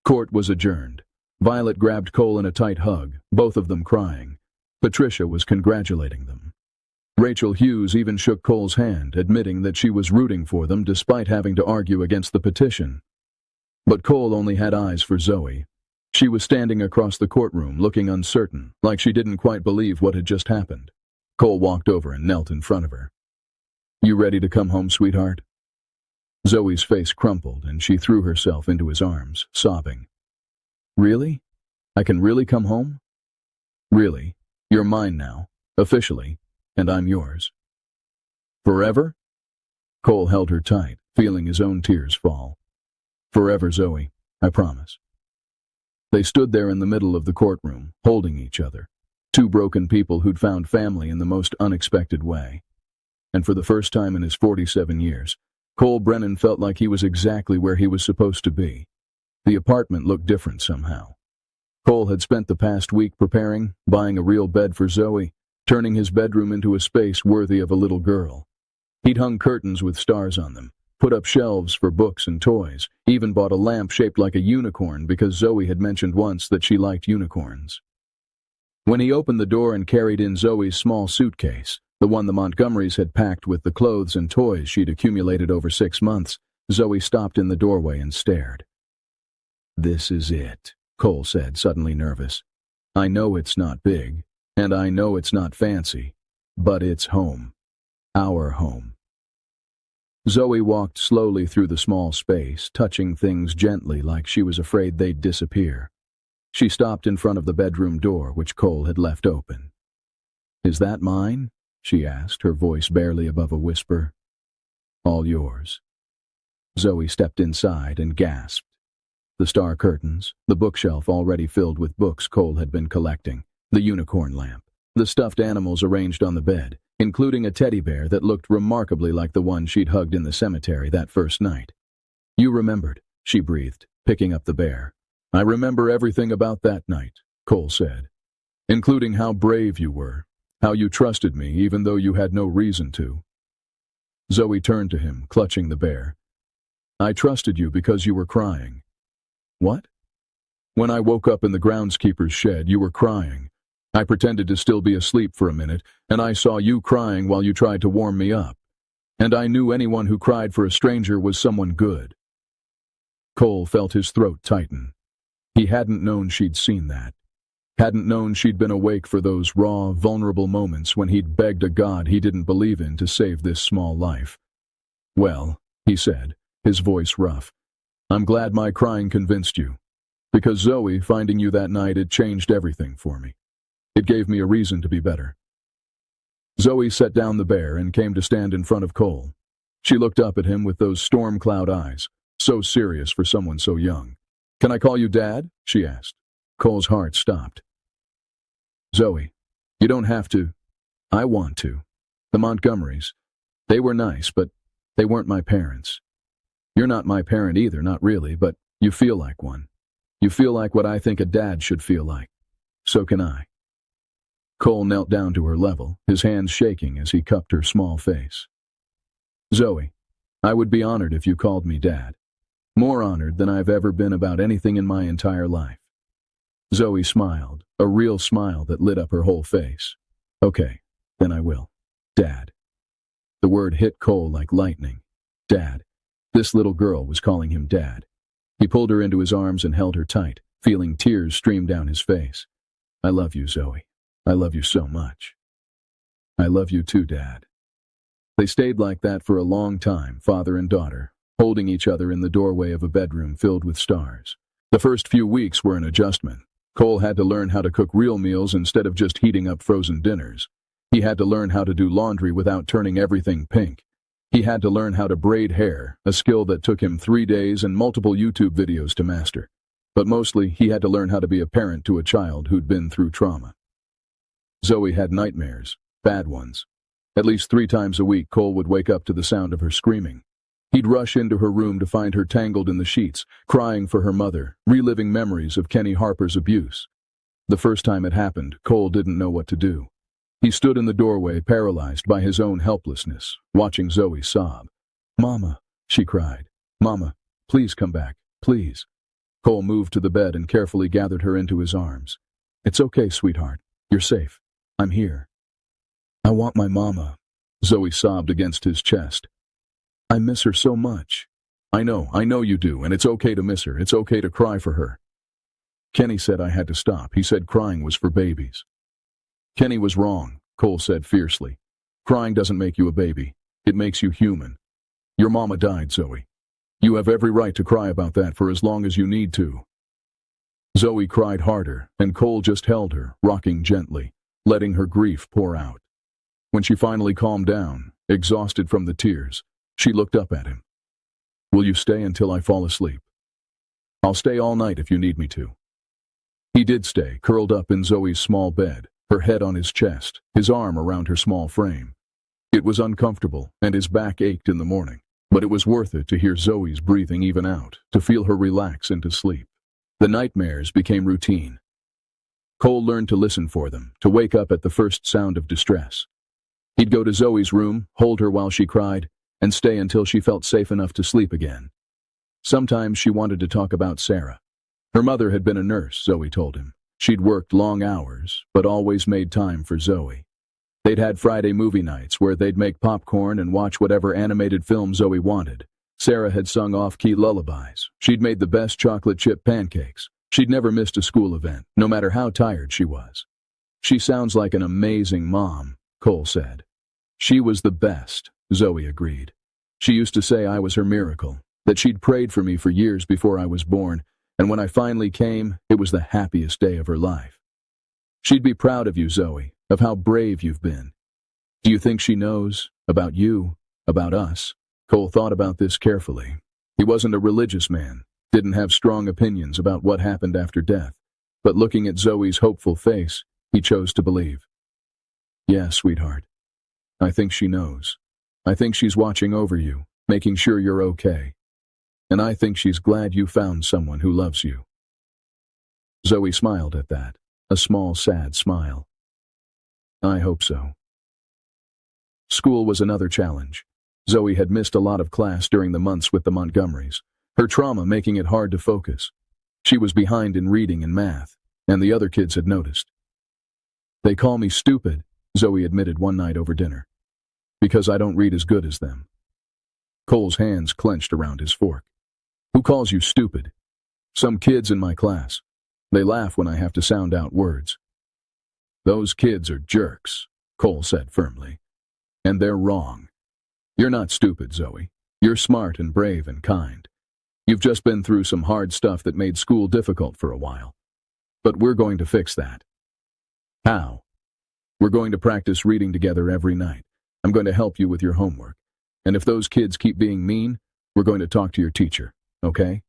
Court was adjourned. Violet grabbed Cole in a tight hug, both of them crying. Patricia was congratulating them. Rachel Hughes even shook Cole's hand, admitting that she was rooting for them despite having to argue against the petition. But Cole only had eyes for Zoe. She was standing across the courtroom, looking uncertain, like she didn't quite believe what had just happened. Cole walked over and knelt in front of her. You ready to come home, sweetheart? Zoe's face crumpled, and she threw herself into his arms, sobbing. Really? I can really come home? Really. You're mine now, officially, and I'm yours. Forever? Cole held her tight, feeling his own tears fall. Forever, Zoe, I promise. They stood there in the middle of the courtroom, holding each other, two broken people who'd found family in the most unexpected way. And for the first time in his 47 years, Cole Brennan felt like he was exactly where he was supposed to be. The apartment looked different somehow. Cole had spent the past week preparing, buying a real bed for Zoe, turning his bedroom into a space worthy of a little girl. He'd hung curtains with stars on them, put up shelves for books and toys, even bought a lamp shaped like a unicorn because Zoe had mentioned once that she liked unicorns. When he opened the door and carried in Zoe's small suitcase, the one the Montgomerys had packed with the clothes and toys she'd accumulated over 6 months, Zoe stopped in the doorway and stared. This is it, Cole said, suddenly nervous. I know it's not big, and I know it's not fancy, but it's home. Our home. Zoe walked slowly through the small space, touching things gently like she was afraid they'd disappear. She stopped in front of the bedroom door, which Cole had left open. Is that mine? She asked, her voice barely above a whisper. All yours. Zoe stepped inside and gasped. The star curtains, the bookshelf already filled with books Cole had been collecting, the unicorn lamp, the stuffed animals arranged on the bed, including a teddy bear that looked remarkably like the one she'd hugged in the cemetery that first night. You remembered, she breathed, picking up the bear. I remember everything about that night, Cole said, including how brave you were, how you trusted me even though you had no reason to. Zoe turned to him, clutching the bear. I trusted you because you were crying. What? When I woke up in the groundskeeper's shed, you were crying. I pretended to still be asleep for a minute, and I saw you crying while you tried to warm me up. And I knew anyone who cried for a stranger was someone good. Cole felt his throat tighten. He hadn't known she'd seen that. Hadn't known she'd been awake for those raw, vulnerable moments when he'd begged a God he didn't believe in to save this small life. Well, he said, his voice rough, I'm glad my crying convinced you. Because Zoe, finding you that night, it changed everything for me. It gave me a reason to be better. Zoe set down the bear and came to stand in front of Cole. She looked up at him with those storm cloud eyes, so serious for someone so young. Can I call you Dad? She asked. Cole's heart stopped. Zoe, you don't have to. I want to. The Montgomerys. They were nice, but they weren't my parents. You're not my parent either, not really, but you feel like one. You feel like what I think a dad should feel like. So can I. Cole knelt down to her level, his hands shaking as he cupped her small face. Zoe, I would be honored if you called me Dad. More honored than I've ever been about anything in my entire life. Zoe smiled, a real smile that lit up her whole face. Okay, then I will. Dad. The word hit Cole like lightning. Dad. This little girl was calling him Dad. He pulled her into his arms and held her tight, feeling tears stream down his face. I love you, Zoe. I love you so much. I love you too, Dad. They stayed like that for a long time, father and daughter, holding each other in the doorway of a bedroom filled with stars. The first few weeks were an adjustment. Cole had to learn how to cook real meals instead of just heating up frozen dinners. He had to learn how to do laundry without turning everything pink. He had to learn how to braid hair, a skill that took him 3 days and multiple YouTube videos to master. But mostly, he had to learn how to be a parent to a child who'd been through trauma. Zoe had nightmares, bad ones. At least 3 times a week, Cole would wake up to the sound of her screaming. He'd rush into her room to find her tangled in the sheets, crying for her mother, reliving memories of Kenny Harper's abuse. The first time it happened, Cole didn't know what to do. He stood in the doorway, paralyzed by his own helplessness, watching Zoe sob. Mama, she cried. Mama, please come back, please. Cole moved to the bed and carefully gathered her into his arms. It's okay, sweetheart. You're safe. I'm here. I want my mama, Zoe sobbed against his chest. I miss her so much. I know you do, and it's okay to miss her. It's okay to cry for her. Kenny said I had to stop. He said crying was for babies. Kenny was wrong, Cole said fiercely. Crying doesn't make you a baby. It makes you human. Your mama died, Zoe. You have every right to cry about that for as long as you need to. Zoe cried harder, and Cole just held her, rocking gently, letting her grief pour out. When she finally calmed down, exhausted from the tears, she looked up at him. Will you stay until I fall asleep? I'll stay all night if you need me to. He did stay, curled up in Zoe's small bed, her head on his chest, his arm around her small frame. It was uncomfortable, and his back ached in the morning, but it was worth it to hear Zoe's breathing even out, to feel her relax into sleep. The nightmares became routine. Cole learned to listen for them, to wake up at the first sound of distress. He'd go to Zoe's room, hold her while she cried, and stay until she felt safe enough to sleep again. Sometimes she wanted to talk about Sarah. Her mother had been a nurse, Zoe told him. She'd worked long hours, but always made time for Zoe. They'd had Friday movie nights where they'd make popcorn and watch whatever animated film Zoe wanted. Sarah had sung off-key lullabies. She'd made the best chocolate chip pancakes. She'd never missed a school event, no matter how tired she was. She sounds like an amazing mom, Cole said. She was the best, Zoe agreed. She used to say I was her miracle, that she'd prayed for me for years before I was born, and when I finally came, it was the happiest day of her life. She'd be proud of you, Zoe, of how brave you've been. Do you think she knows about you, about us? Cole thought about this carefully. He wasn't a religious man, didn't have strong opinions about what happened after death, but looking at Zoe's hopeful face, he chose to believe. Yeah, sweetheart. I think she knows. I think she's watching over you, making sure you're okay. And I think she's glad you found someone who loves you. Zoe smiled at that, a small, sad smile. I hope so. School was another challenge. Zoe had missed a lot of class during the months with the Montgomerys, her trauma making it hard to focus. She was behind in reading and math, and the other kids had noticed. They call me stupid, Zoe admitted one night over dinner, because I don't read as good as them. Cole's hands clenched around his fork. Who calls you stupid? Some kids in my class. They laugh when I have to sound out words. Those kids are jerks, Cole said firmly. And they're wrong. You're not stupid, Zoe. You're smart and brave and kind. You've just been through some hard stuff that made school difficult for a while. But we're going to fix that. How? We're going to practice reading together every night. I'm going to help you with your homework. And if those kids keep being mean, we're going to talk to your teacher, okay?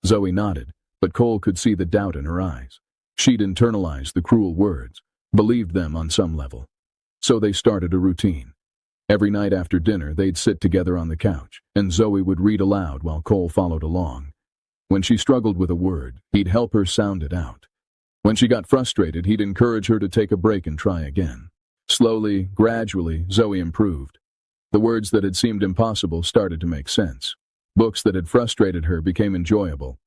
Zoe nodded, but Cole could see the doubt in her eyes. She'd internalized the cruel words, believed them on some level. So they started a routine. Every night after dinner, they'd sit together on the couch, and Zoe would read aloud while Cole followed along. When she struggled with a word, he'd help her sound it out. When she got frustrated, he'd encourage her to take a break and try again. Slowly, gradually, Zoe improved. The words that had seemed impossible started to make sense. Books that had frustrated her became enjoyable.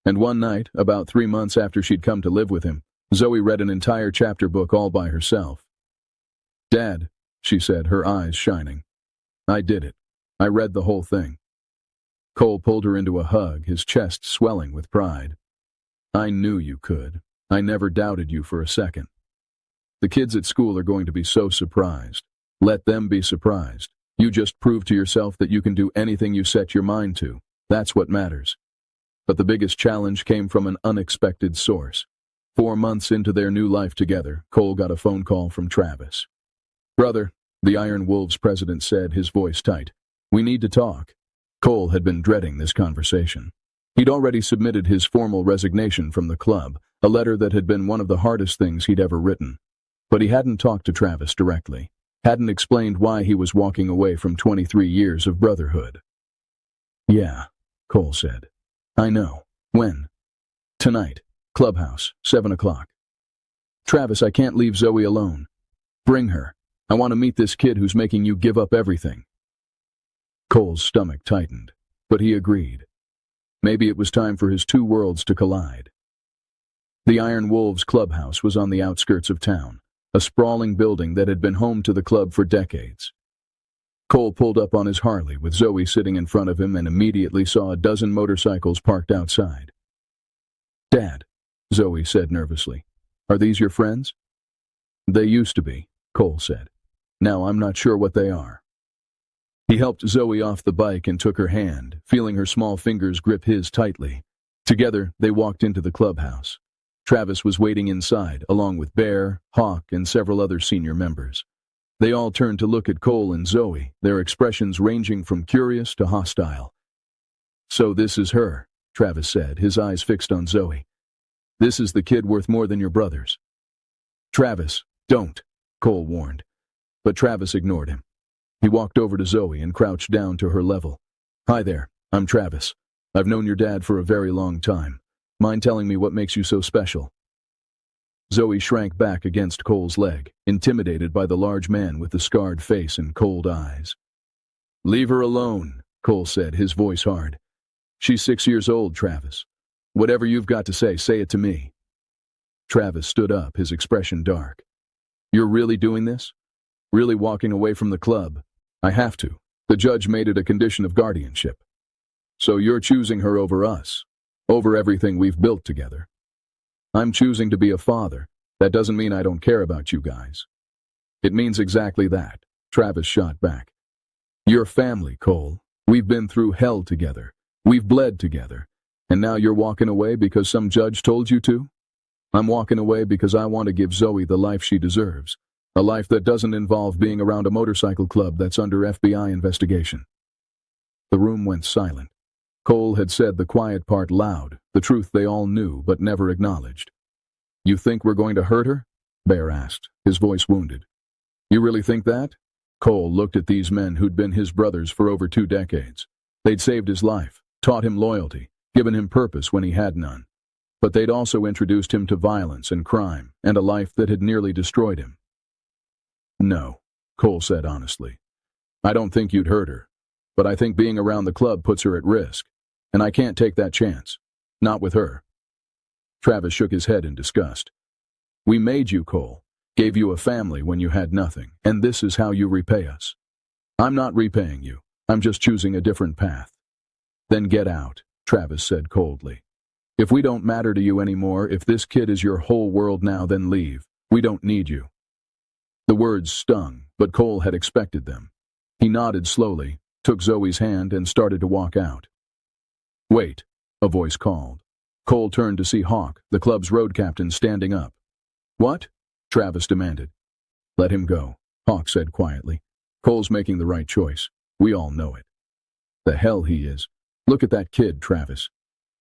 And one night, about 3 months after she'd come to live with him, Zoe read an entire chapter book all by herself. "Dad," she said, her eyes shining. "I did it. I read the whole thing." Cole pulled her into a hug, his chest swelling with pride. "I knew you could. I never doubted you for a second. The kids at school are going to be so surprised. Let them be surprised. You just proved to yourself that you can do anything you set your mind to. That's what matters." But the biggest challenge came from an unexpected source. 4 months into their new life together, Cole got a phone call from Travis. "Brother," the Iron Wolves president said, his voice tight, "we need to talk." Cole had been dreading this conversation. He'd already submitted his formal resignation from the club, a letter that had been one of the hardest things he'd ever written. But he hadn't talked to Travis directly, hadn't explained why he was walking away from 23 years of brotherhood. "Yeah," Cole said. "I know. When?" "Tonight. Clubhouse, 7 o'clock. Travis, I can't leave Zoe alone. Bring her. I want to meet this kid who's making you give up everything." Cole's stomach tightened, but he agreed. Maybe it was time for his two worlds to collide. The Iron Wolves clubhouse was on the outskirts of town, a sprawling building that had been home to the club for decades. Cole pulled up on his Harley with Zoe sitting in front of him and immediately saw a dozen motorcycles parked outside. "Dad," Zoe said nervously, "are these your friends?" "They used to be," Cole said. "Now I'm not sure what they are." He helped Zoe off the bike and took her hand, feeling her small fingers grip his tightly. Together, they walked into the clubhouse. Travis was waiting inside, along with Bear, Hawk, and several other senior members. They all turned to look at Cole and Zoe, their expressions ranging from curious to hostile. "So this is her," Travis said, his eyes fixed on Zoe. "This is the kid worth more than your brothers." "Travis, don't," Cole warned. But Travis ignored him. He walked over to Zoe and crouched down to her level. "Hi there, I'm Travis. I've known your dad for a very long time. Mind telling me what makes you so special?" Zoe shrank back against Cole's leg, intimidated by the large man with the scarred face and cold eyes. "Leave her alone," Cole said, his voice hard. "She's 6 years old, Travis. Whatever you've got to say it to me." Travis stood up, his expression dark. "You're really doing this? Really walking away from the club? I have to. The judge made it a condition of guardianship. So you're choosing her over us, over everything we've built together. I'm choosing to be a father. That doesn't mean I don't care about you guys." "It means exactly that," Travis shot back. "You're family, Cole. We've been through hell together. We've bled together. And now you're walking away because some judge told you to? I'm walking away because I want to give Zoe the life she deserves. A life that doesn't involve being around a motorcycle club that's under FBI investigation." The room went silent. Cole had said the quiet part loud, the truth they all knew but never acknowledged. "You think we're going to hurt her?" Bear asked, his voice wounded. "You really think that?" Cole looked at these men who'd been his brothers for over 2 decades. They'd saved his life, taught him loyalty, given him purpose when he had none. But they'd also introduced him to violence and crime, and a life that had nearly destroyed him. "No," Cole said honestly. "I don't think you'd hurt her. But I think being around the club puts her at risk. And I can't take that chance. Not with her." Travis shook his head in disgust. "We made you, Cole. Gave you a family when you had nothing. And this is how you repay us." "I'm not repaying you. I'm just choosing a different path." "Then get out," Travis said coldly. "If we don't matter to you anymore, if this kid is your whole world now, then leave. We don't need you." The words stung, but Cole had expected them. He nodded slowly, took Zoe's hand, and started to walk out. "Wait," a voice called. Cole turned to see Hawk, the club's road captain, standing up. "What?" Travis demanded. "Let him go," Hawk said quietly. "Cole's making the right choice. We all know it." "The hell he is. Look at that kid, Travis."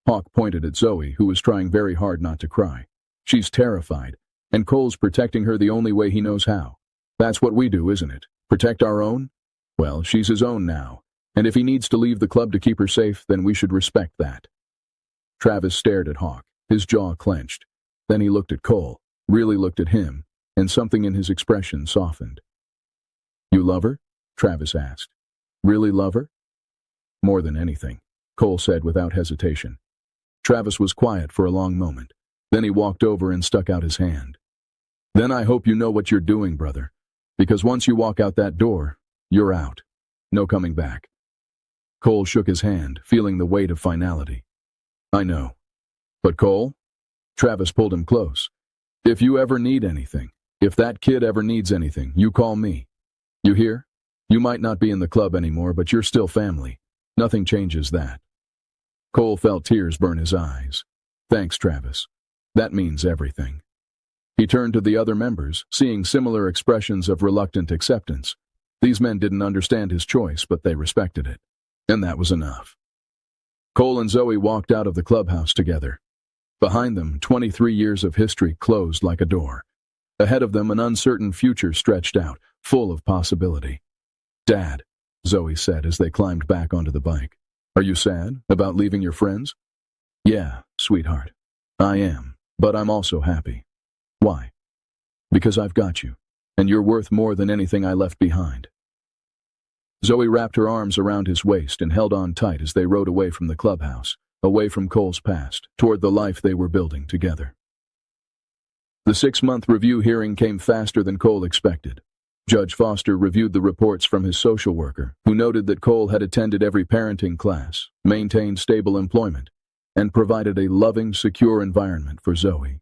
Hawk pointed at Zoe, who was trying very hard not to cry. "She's terrified, and Cole's protecting her the only way he knows how. That's what we do, isn't it? Protect our own? Well, she's his own now, and if he needs to leave the club to keep her safe, then we should respect that." Travis stared at Hawk, his jaw clenched. Then he looked at Cole, really looked at him, and something in his expression softened. "You love her?" Travis asked. "Really love her?" "More than anything," Cole said without hesitation. Travis was quiet for a long moment. Then he walked over and stuck out his hand. "Then I hope you know what you're doing, brother. Because once you walk out that door, you're out. No coming back." Cole shook his hand, feeling the weight of finality. "I know. But Cole?" Travis pulled him close. "If you ever need anything, if that kid ever needs anything, you call me. You hear? You might not be in the club anymore, but you're still family. Nothing changes that." Cole felt tears burn his eyes. "Thanks, Travis. That means everything." He turned to the other members, seeing similar expressions of reluctant acceptance. These men didn't understand his choice, but they respected it. And that was enough. Cole and Zoe walked out of the clubhouse together. Behind them, 23 years of history closed like a door. Ahead of them, an uncertain future stretched out, full of possibility. "Dad," Zoe said as they climbed back onto the bike, "are you sad about leaving your friends?" "Yeah, sweetheart. I am, but I'm also happy." "Why?" "Because I've got you, and you're worth more than anything I left behind." Zoe wrapped her arms around his waist and held on tight as they rode away from the clubhouse, away from Cole's past, toward the life they were building together. The 6-month review hearing came faster than Cole expected. Judge Foster reviewed the reports from his social worker, who noted that Cole had attended every parenting class, maintained stable employment, and provided a loving, secure environment for Zoe.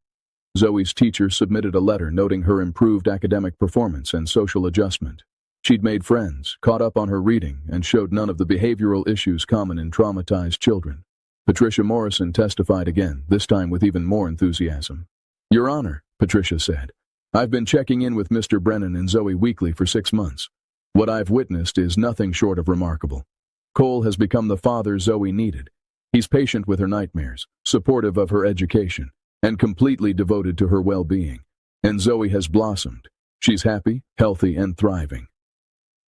Zoe's teacher submitted a letter noting her improved academic performance and social adjustment. She'd made friends, caught up on her reading, and showed none of the behavioral issues common in traumatized children. Patricia Morrison testified again, this time with even more enthusiasm. "Your Honor," Patricia said, "I've been checking in with Mr. Brennan and Zoe weekly for 6 months. What I've witnessed is nothing short of remarkable. Cole has become the father Zoe needed. He's patient with her nightmares, supportive of her education, and completely devoted to her well-being. And Zoe has blossomed. She's happy, healthy, and thriving."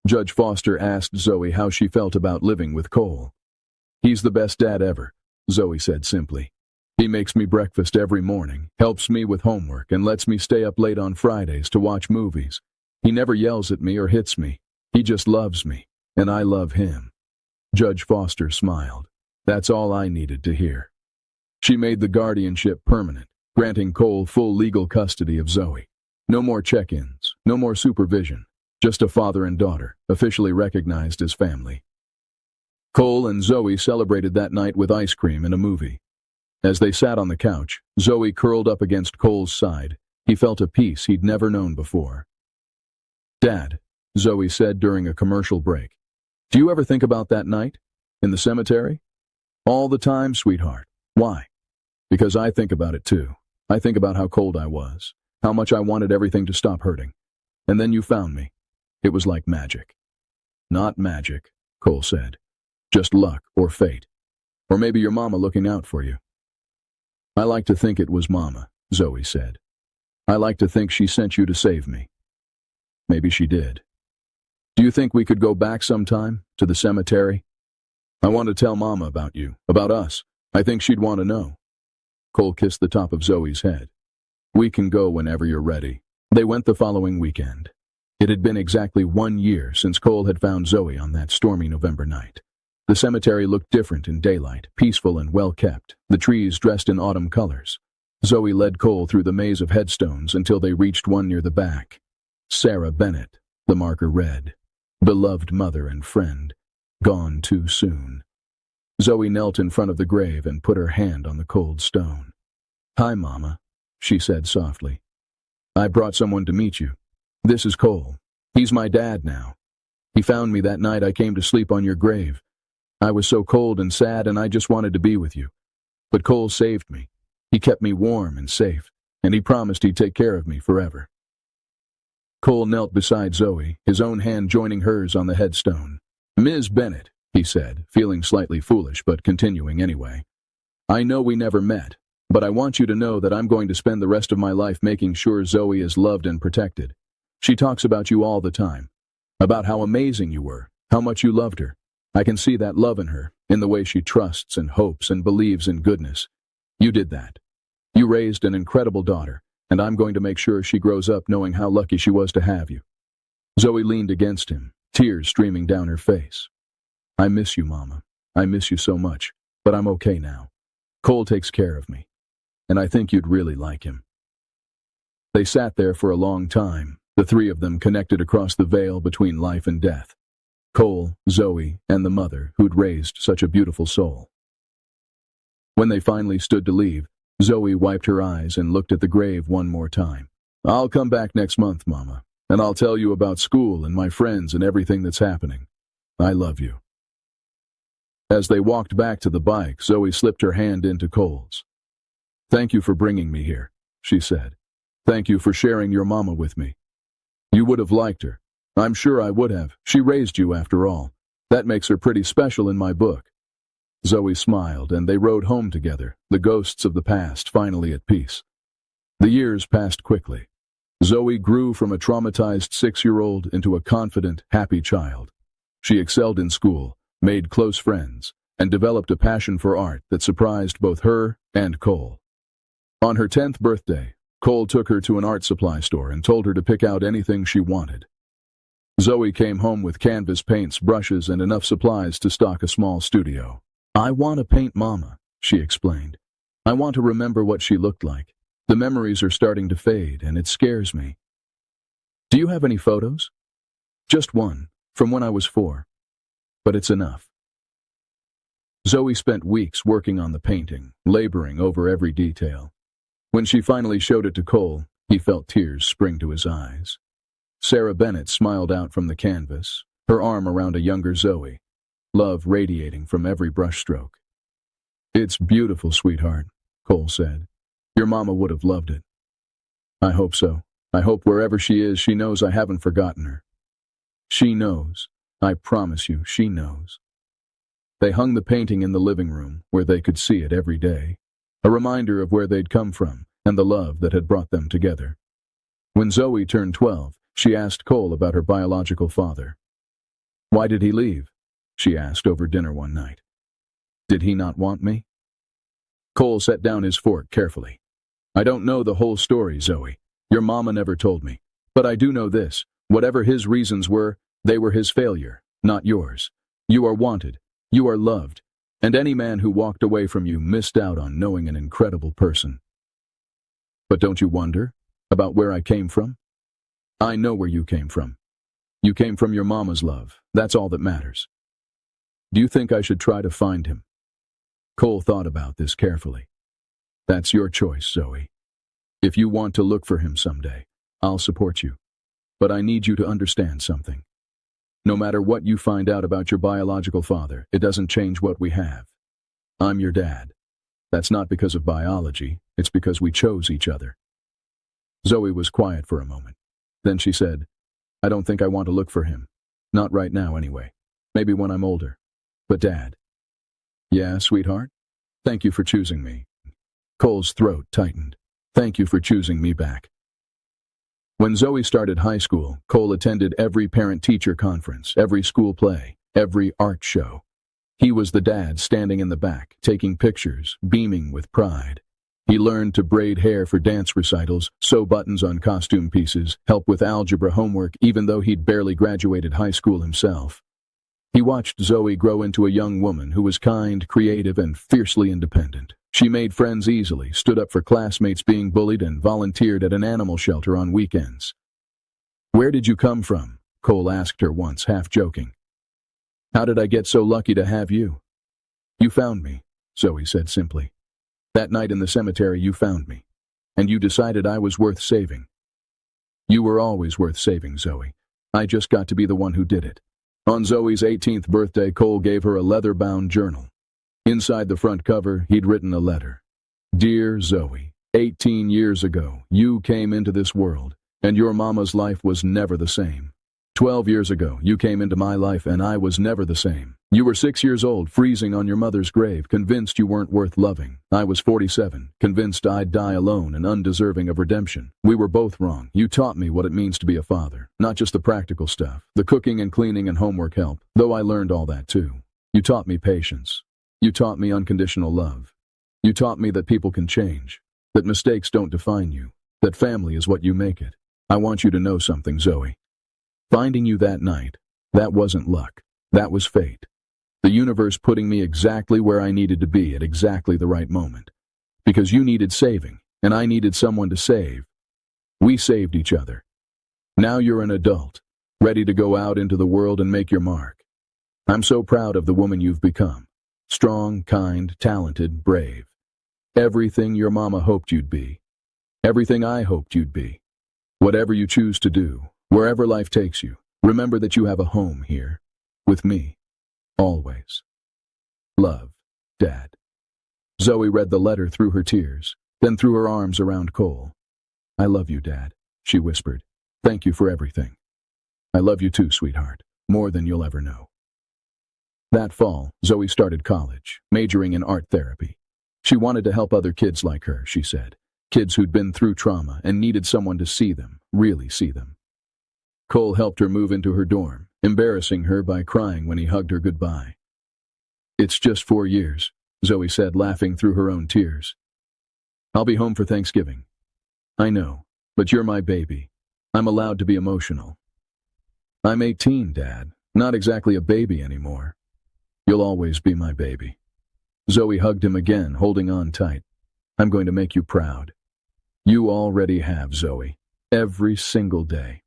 Judge Foster asked Zoe how she felt about living with Cole. "He's the best dad ever," Zoe said simply. "He makes me breakfast every morning, helps me with homework, and lets me stay up late on Fridays to watch movies. He never yells at me or hits me. He just loves me, and I love him." Judge Foster smiled. "That's all I needed to hear." She made the guardianship permanent, granting Cole full legal custody of Zoe. No more check-ins, no more supervision, just a father and daughter, officially recognized as family. Cole and Zoe celebrated that night with ice cream and a movie. As they sat on the couch, Zoe curled up against Cole's side. He felt a peace he'd never known before. "Dad," Zoe said during a commercial break, "do you ever think about that night? In the cemetery?" "All the time, sweetheart. Why?" "Because I think about it too. I think about how cold I was, how much I wanted everything to stop hurting. And then you found me. It was like magic." "Not magic," Cole said. "Just luck or fate. Or maybe your mama looking out for you." "I like to think it was Mama," Zoe said. "I like to think she sent you to save me." "Maybe she did. Do you think we could go back sometime, to the cemetery? I want to tell Mama about you, about us. I think she'd want to know." Cole kissed the top of Zoe's head. "We can go whenever you're ready." They went the following weekend. It had been exactly 1 year since Cole had found Zoe on that stormy November night. The cemetery looked different in daylight, peaceful and well-kept, the trees dressed in autumn colors. Zoe led Cole through the maze of headstones until they reached one near the back. Sarah Bennett, the marker read. Beloved mother and friend, gone too soon. Zoe knelt in front of the grave and put her hand on the cold stone. "Hi, Mama," she said softly. "I brought someone to meet you. This is Cole. He's my dad now. He found me that night I came to sleep on your grave. I was so cold and sad, and I just wanted to be with you. But Cole saved me. He kept me warm and safe, and he promised he'd take care of me forever." Cole knelt beside Zoe, his own hand joining hers on the headstone. "Ms. Bennett," he said, feeling slightly foolish but continuing anyway. "I know we never met, but I want you to know that I'm going to spend the rest of my life making sure Zoe is loved and protected. She talks about you all the time, about how amazing you were, how much you loved her. I can see that love in her, in the way she trusts and hopes and believes in goodness. You did that. You raised an incredible daughter, and I'm going to make sure she grows up knowing how lucky she was to have you." Zoe leaned against him, tears streaming down her face. "I miss you, Mama. I miss you so much, but I'm okay now. Cole takes care of me, and I think you'd really like him." They sat there for a long time, the three of them connected across the veil between life and death. Cole, Zoe, and the mother who'd raised such a beautiful soul. When they finally stood to leave, Zoe wiped her eyes and looked at the grave one more time. "I'll come back next month, Mama, and I'll tell you about school and my friends and everything that's happening. I love you." As they walked back to the bike, Zoe slipped her hand into Cole's. "Thank you for bringing me here," she said. "Thank you for sharing your mama with me. You would have liked her. I'm sure I would have. She raised you after all. That makes her pretty special in my book." Zoe smiled, and they rode home together, the ghosts of the past finally at peace. The years passed quickly. Zoe grew from a traumatized 6-year-old into a confident, happy child. She excelled in school, made close friends, and developed a passion for art that surprised both her and Cole. On her 10th birthday, Cole took her to an art supply store and told her to pick out anything she wanted. Zoe came home with canvas paints, brushes, and enough supplies to stock a small studio. "I want to paint Mama," she explained. "I want to remember what she looked like. The memories are starting to fade, and it scares me." "Do you have any photos?" "Just one, from when I was 4. But it's enough." Zoe spent weeks working on the painting, laboring over every detail. When she finally showed it to Cole, he felt tears spring to his eyes. Sarah Bennett smiled out from the canvas, her arm around a younger Zoe, love radiating from every brushstroke. "It's beautiful, sweetheart," Cole said. "Your mama would have loved it." "I hope so. I hope wherever she is, she knows I haven't forgotten her." "She knows. I promise you, she knows." They hung the painting in the living room, where they could see it every day, a reminder of where they'd come from and the love that had brought them together. When Zoe turned 12, she asked Cole about her biological father. "Why did he leave?" she asked over dinner one night. "Did he not want me?" Cole set down his fork carefully. "I don't know the whole story, Zoe. Your mama never told me. But I do know this. Whatever his reasons were, they were his failure, not yours. You are wanted. You are loved. And any man who walked away from you missed out on knowing an incredible person." "But don't you wonder about where I came from?" "I know where you came from. You came from your mama's love. That's all that matters." "Do you think I should try to find him?" Cole thought about this carefully. "That's your choice, Zoe. If you want to look for him someday, I'll support you. But I need you to understand something. No matter what you find out about your biological father, it doesn't change what we have. I'm your dad. That's not because of biology, it's because we chose each other." Zoe was quiet for a moment. Then she said, "I don't think I want to look for him. Not right now, anyway. Maybe when I'm older. But Dad." "Yeah, sweetheart? Thank you for choosing me." Cole's throat tightened. "Thank you for choosing me back." When Zoe started high school, Cole attended every parent-teacher conference, every school play, every art show. He was the dad standing in the back, taking pictures, beaming with pride. He learned to braid hair for dance recitals, sew buttons on costume pieces, help with algebra homework, even though he'd barely graduated high school himself. He watched Zoe grow into a young woman who was kind, creative, and fiercely independent. She made friends easily, stood up for classmates being bullied, and volunteered at an animal shelter on weekends. "Where did you come from?" Cole asked her once, half joking. "How did I get so lucky to have you?" "You found me," Zoe said simply. "That night in the cemetery you found me, and you decided I was worth saving." "You were always worth saving, Zoe. I just got to be the one who did it." On Zoe's 18th birthday, Cole gave her a leather-bound journal. Inside the front cover, he'd written a letter. "Dear Zoe, 18 years ago, you came into this world, and your mama's life was never the same. 12 years ago, you came into my life, and I was never the same. You were 6 years old, freezing on your mother's grave, convinced you weren't worth loving. I was 47, convinced I'd die alone and undeserving of redemption. We were both wrong. You taught me what it means to be a father, not just the practical stuff, the cooking and cleaning and homework help, though I learned all that too. You taught me patience. You taught me unconditional love. You taught me that people can change. That mistakes don't define you. That family is what you make it. I want you to know something, Zoe. Finding you that night, that wasn't luck. That was fate. The universe putting me exactly where I needed to be at exactly the right moment. Because you needed saving, and I needed someone to save. We saved each other. Now you're an adult, ready to go out into the world and make your mark. I'm so proud of the woman you've become. Strong, kind, talented, brave. Everything your mama hoped you'd be. Everything I hoped you'd be. Whatever you choose to do, wherever life takes you, remember that you have a home here. With me. Always. Love, Dad. Zoe read the letter through her tears, then threw her arms around Cole. I love you, Dad, she whispered. Thank you for everything. I love you too, sweetheart, more than you'll ever know. That fall, Zoe started college, majoring in art therapy. She wanted to help other kids like her, she said. Kids who'd been through trauma and needed someone to see them, really see them. Cole helped her move into her dorm, embarrassing her by crying when he hugged her goodbye. It's just 4 years, Zoe said, laughing through her own tears. I'll be home for Thanksgiving. I know, but you're my baby. I'm allowed to be emotional. I'm 18, Dad, not exactly a baby anymore. You'll always be my baby. Zoe hugged him again, holding on tight. I'm going to make you proud. You already have, Zoe. Every single day.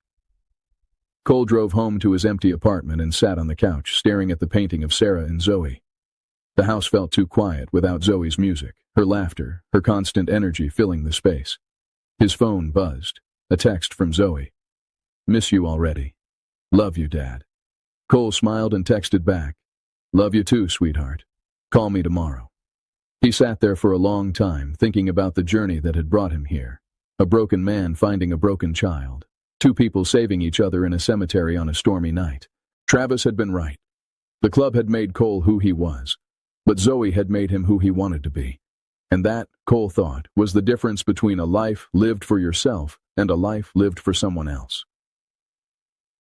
Cole drove home to his empty apartment and sat on the couch, staring at the painting of Sarah and Zoe. The house felt too quiet without Zoe's music, her laughter, her constant energy filling the space. His phone buzzed. A text from Zoe. Miss you already. Love you, Dad. Cole smiled and texted back. Love you too, sweetheart. Call me tomorrow. He sat there for a long time, thinking about the journey that had brought him here. A broken man finding a broken child. 2 people saving each other in a cemetery on a stormy night. Travis had been right. The club had made Cole who he was, but Zoe had made him who he wanted to be. And that, Cole thought, was the difference between a life lived for yourself and a life lived for someone else.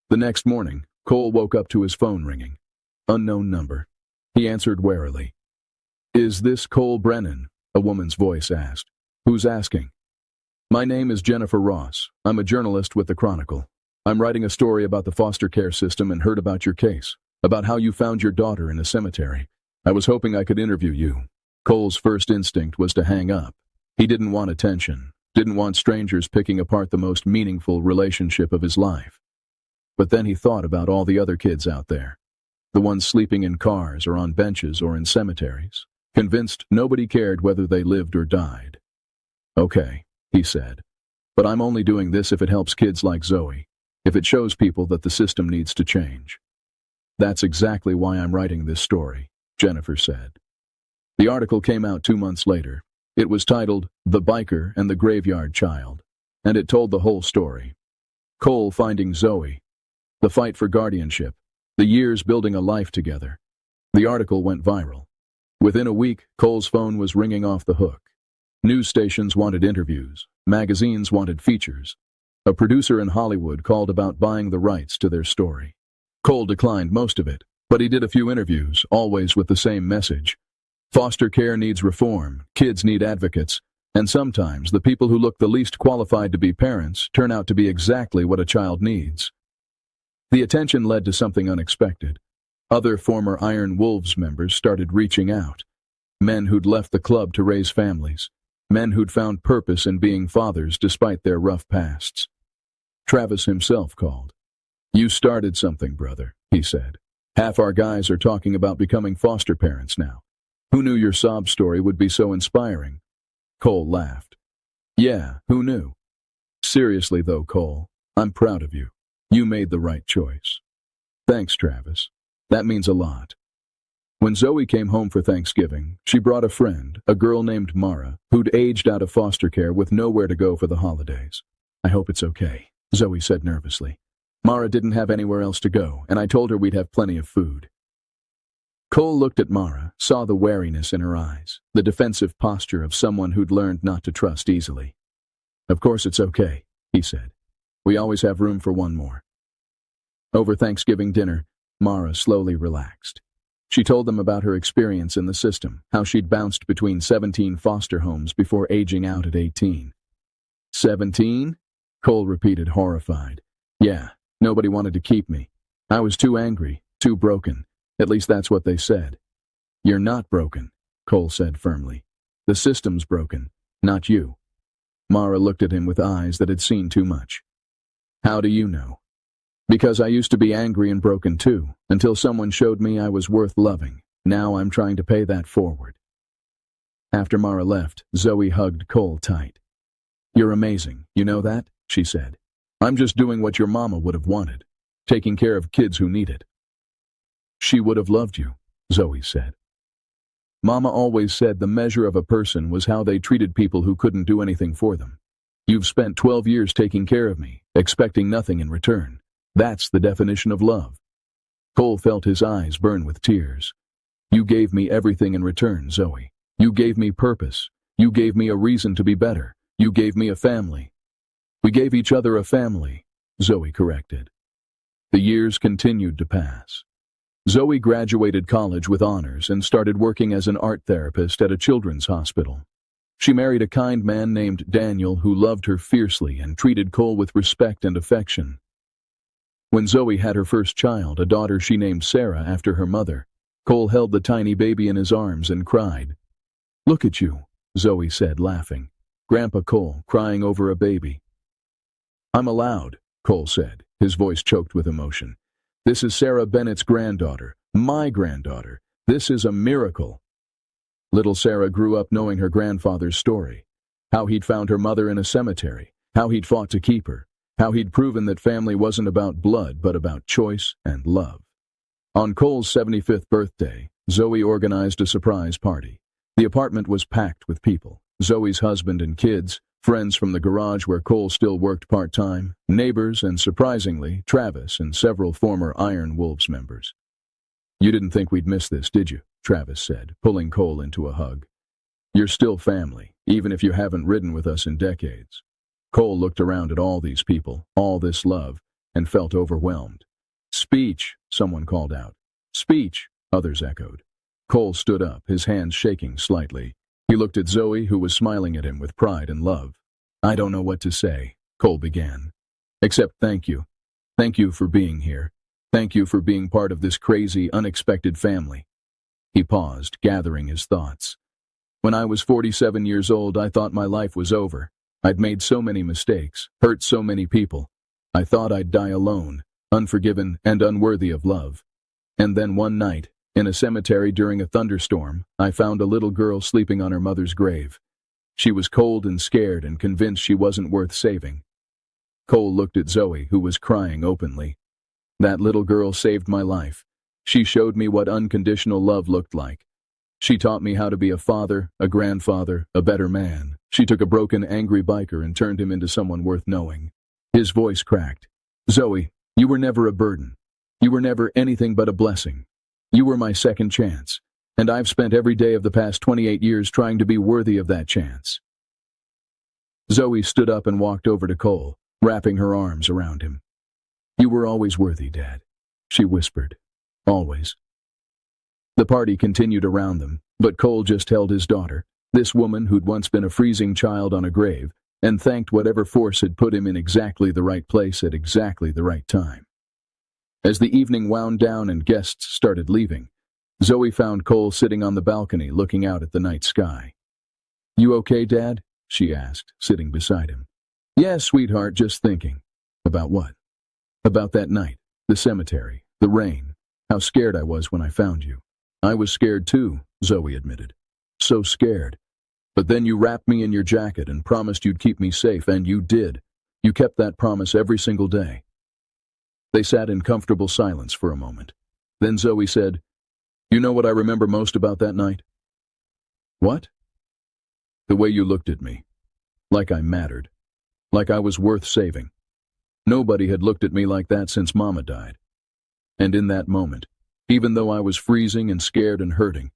The next morning, Cole woke up to his phone ringing. Unknown number. He answered warily. Is this Cole Brennan? A woman's voice asked. Who's asking? My name is Jennifer Ross. I'm a journalist with the Chronicle. I'm writing a story about the foster care system and heard about your case, about how you found your daughter in a cemetery. I was hoping I could interview you. Cole's first instinct was to hang up. He didn't want attention, didn't want strangers picking apart the most meaningful relationship of his life. But then he thought about all the other kids out there, the ones sleeping in cars or on benches or in cemeteries, convinced nobody cared whether they lived or died. Okay, he said, but I'm only doing this if it helps kids like Zoe, if it shows people that the system needs to change. That's exactly why I'm writing this story, Jennifer said. The article came out 2 months later. It was titled The Biker and the Graveyard Child, and it told the whole story. Cole finding Zoe, the fight for guardianship, the years building a life together. The article went viral. Within a week, Cole's phone was ringing off the hook. News stations wanted interviews, magazines wanted features. A producer in Hollywood called about buying the rights to their story. Cole declined most of it, but he did a few interviews, always with the same message. Foster care needs reform, kids need advocates, and sometimes the people who look the least qualified to be parents turn out to be exactly what a child needs. The attention led to something unexpected. Other former Iron Wolves members started reaching out. Men who'd left the club to raise families. Men who'd found purpose in being fathers despite their rough pasts. Travis himself called. You started something, brother, he said. Half our guys are talking about becoming foster parents now. Who knew your sob story would be so inspiring? Cole laughed. Yeah, who knew? Seriously though, Cole, I'm proud of you. You made the right choice. Thanks, Travis. That means a lot. When Zoe came home for Thanksgiving, she brought a friend, a girl named Mara, who'd aged out of foster care with nowhere to go for the holidays. I hope it's okay, Zoe said nervously. Mara didn't have anywhere else to go, and I told her we'd have plenty of food. Cole looked at Mara, saw the wariness in her eyes, the defensive posture of someone who'd learned not to trust easily. Of course it's okay, he said. We always have room for one more. Over Thanksgiving dinner, Mara slowly relaxed. She told them about her experience in the system, how she'd bounced between 17 foster homes before aging out at 18. 17? Cole repeated, horrified. Yeah, nobody wanted to keep me. I was too angry, too broken. At least that's what they said. You're not broken, Cole said firmly. The system's broken, not you. Mara looked at him with eyes that had seen too much. How do you know? Because I used to be angry and broken too, until someone showed me I was worth loving. Now I'm trying to pay that forward. After Mara left, Zoe hugged Cole tight. You're amazing, you know that? She said. I'm just doing what your mama would have wanted, taking care of kids who need it. She would have loved you, Zoe said. Mama always said the measure of a person was how they treated people who couldn't do anything for them. You've spent 12 years taking care of me, expecting nothing in return. That's the definition of love. Cole felt his eyes burn with tears. You gave me everything in return, Zoe. You gave me purpose. You gave me a reason to be better. You gave me a family. We gave each other a family, Zoe corrected. The years continued to pass. Zoe graduated college with honors and started working as an art therapist at a children's hospital. She married a kind man named Daniel who loved her fiercely and treated Cole with respect and affection. When Zoe had her first child, a daughter she named Sarah after her mother, Cole held the tiny baby in his arms and cried. Look at you, Zoe said, laughing. Grandpa Cole, crying over a baby. I'm allowed, Cole said, his voice choked with emotion. This is Sarah Bennett's granddaughter, my granddaughter. This is a miracle. Little Sarah grew up knowing her grandfather's story, how he'd found her mother in a cemetery, how he'd fought to keep her, how he'd proven that family wasn't about blood but about choice and love. On Cole's 75th birthday, Zoe organized a surprise party. The apartment was packed with people. Zoe's husband and kids, friends from the garage where Cole still worked part-time, neighbors, and surprisingly, Travis and several former Iron Wolves members. You didn't think we'd miss this, did you? Travis said, pulling Cole into a hug. You're still family, even if you haven't ridden with us in decades. Cole looked around at all these people, all this love, and felt overwhelmed. Speech, someone called out. Speech, others echoed. Cole stood up, his hands shaking slightly. He looked at Zoe, who was smiling at him with pride and love. I don't know what to say, Cole began. Except thank you. Thank you for being here. Thank you for being part of this crazy, unexpected family. He paused, gathering his thoughts. When I was 47 years old, I thought my life was over. I'd made so many mistakes, hurt so many people. I thought I'd die alone, unforgiven and unworthy of love. And then one night, in a cemetery during a thunderstorm, I found a little girl sleeping on her mother's grave. She was cold and scared and convinced she wasn't worth saving. Cole looked at Zoe, who was crying openly. That little girl saved my life. She showed me what unconditional love looked like. She taught me how to be a father, a grandfather, a better man. She took a broken, angry biker and turned him into someone worth knowing. His voice cracked. Zoe, you were never a burden. You were never anything but a blessing. You were my second chance, and I've spent every day of the past 28 years trying to be worthy of that chance. Zoe stood up and walked over to Cole, wrapping her arms around him. You were always worthy, Dad, she whispered. Always. The party continued around them, but Cole just held his daughter, this woman who'd once been a freezing child on a grave, and thanked whatever force had put him in exactly the right place at exactly the right time. As the evening wound down and guests started leaving, Zoe found Cole sitting on the balcony looking out at the night sky. You okay, Dad? She asked, sitting beside him. Yes, sweetheart, just thinking. About what? About that night, the cemetery, the rain, how scared I was when I found you. I was scared too, Zoe admitted. So scared. But then you wrapped me in your jacket and promised you'd keep me safe, and you did. You kept that promise every single day. They sat in comfortable silence for a moment. Then Zoe said, You know what I remember most about that night? What? The way you looked at me. Like I mattered. Like I was worth saving. Nobody had looked at me like that since Mama died. And in that moment, even though I was freezing and scared and hurting,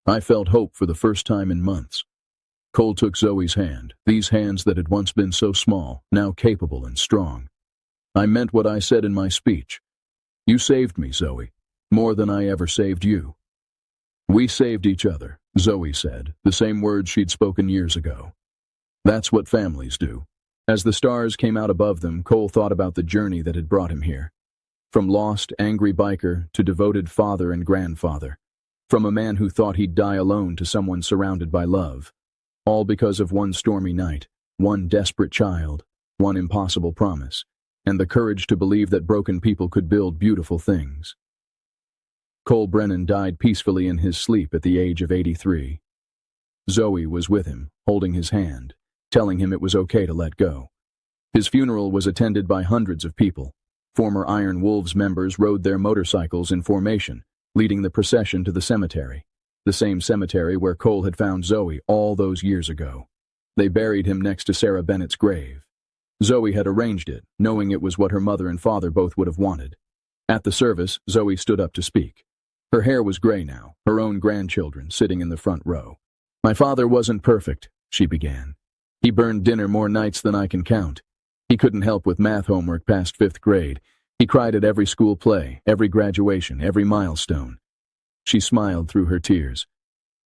I felt hope for the first time in months. Cole took Zoe's hand, these hands that had once been so small, now capable and strong. I meant what I said in my speech. You saved me, Zoe, more than I ever saved you. "We saved each other," Zoe said, the same words she'd spoken years ago. That's what families do. As the stars came out above them, Cole thought about the journey that had brought him here. From lost, angry biker to devoted father and grandfather. From a man who thought he'd die alone to someone surrounded by love. All because of one stormy night, one desperate child, one impossible promise, and the courage to believe that broken people could build beautiful things. Cole Brennan died peacefully in his sleep at the age of 83. Zoe was with him, holding his hand, telling him it was okay to let go. His funeral was attended by hundreds of people. Former Iron Wolves members rode their motorcycles in formation, leading the procession to the cemetery, the same cemetery where Cole had found Zoe all those years ago. They buried him next to Sarah Bennett's grave. Zoe had arranged it, knowing it was what her mother and father both would have wanted. At the service, Zoe stood up to speak. Her hair was gray now, her own grandchildren sitting in the front row. "My father wasn't perfect," she began. "He burned dinner more nights than I can count. He couldn't help with math homework past 5th grade. He cried at every school play, every graduation, every milestone." She smiled through her tears.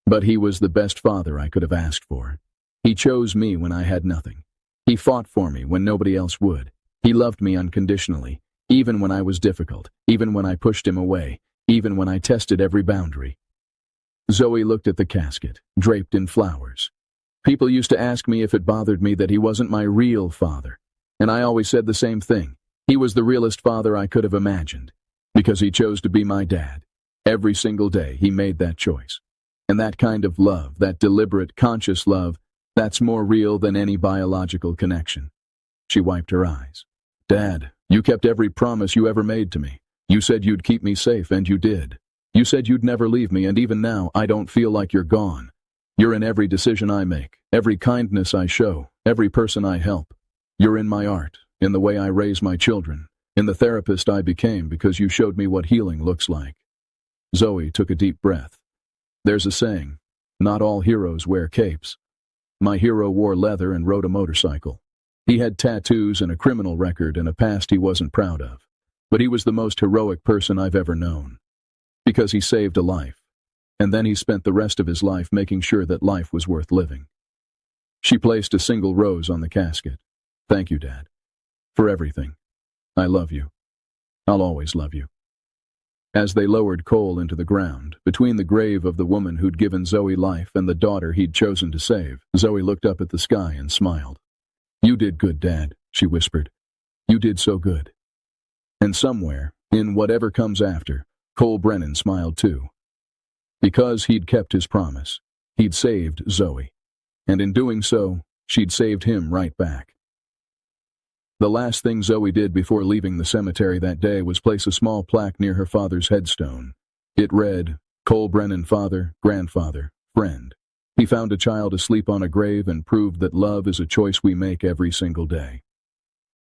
"But he was the best father I could have asked for. He chose me when I had nothing. He fought for me when nobody else would. He loved me unconditionally, even when I was difficult, even when I pushed him away, even when I tested every boundary." Zoe looked at the casket, draped in flowers. "People used to ask me if it bothered me that he wasn't my real father. And I always said the same thing. He was the realest father I could have imagined. Because he chose to be my dad. Every single day he made that choice. And that kind of love, that deliberate, conscious love, that's more real than any biological connection." She wiped her eyes. "Dad, you kept every promise you ever made to me. You said you'd keep me safe, and you did. You said you'd never leave me, and even now I don't feel like you're gone. You're in every decision I make, every kindness I show, every person I help. You're in my art, in the way I raise my children, in the therapist I became because you showed me what healing looks like." Zoe took a deep breath. "There's a saying, not all heroes wear capes. My hero wore leather and rode a motorcycle. He had tattoos and a criminal record and a past he wasn't proud of. But he was the most heroic person I've ever known. Because he saved a life. And then he spent the rest of his life making sure that life was worth living." She placed a single rose on the casket. "Thank you, Dad. For everything. I love you. I'll always love you." As they lowered Cole into the ground, between the grave of the woman who'd given Zoe life and the daughter he'd chosen to save, Zoe looked up at the sky and smiled. "You did good, Dad," she whispered. "You did so good." And somewhere, in whatever comes after, Cole Brennan smiled too. Because he'd kept his promise. He'd saved Zoe. And in doing so, she'd saved him right back. The last thing Zoe did before leaving the cemetery that day was place a small plaque near her father's headstone. It read, "Cole Brennan, father, grandfather, friend. He found a child asleep on a grave and proved that love is a choice we make every single day."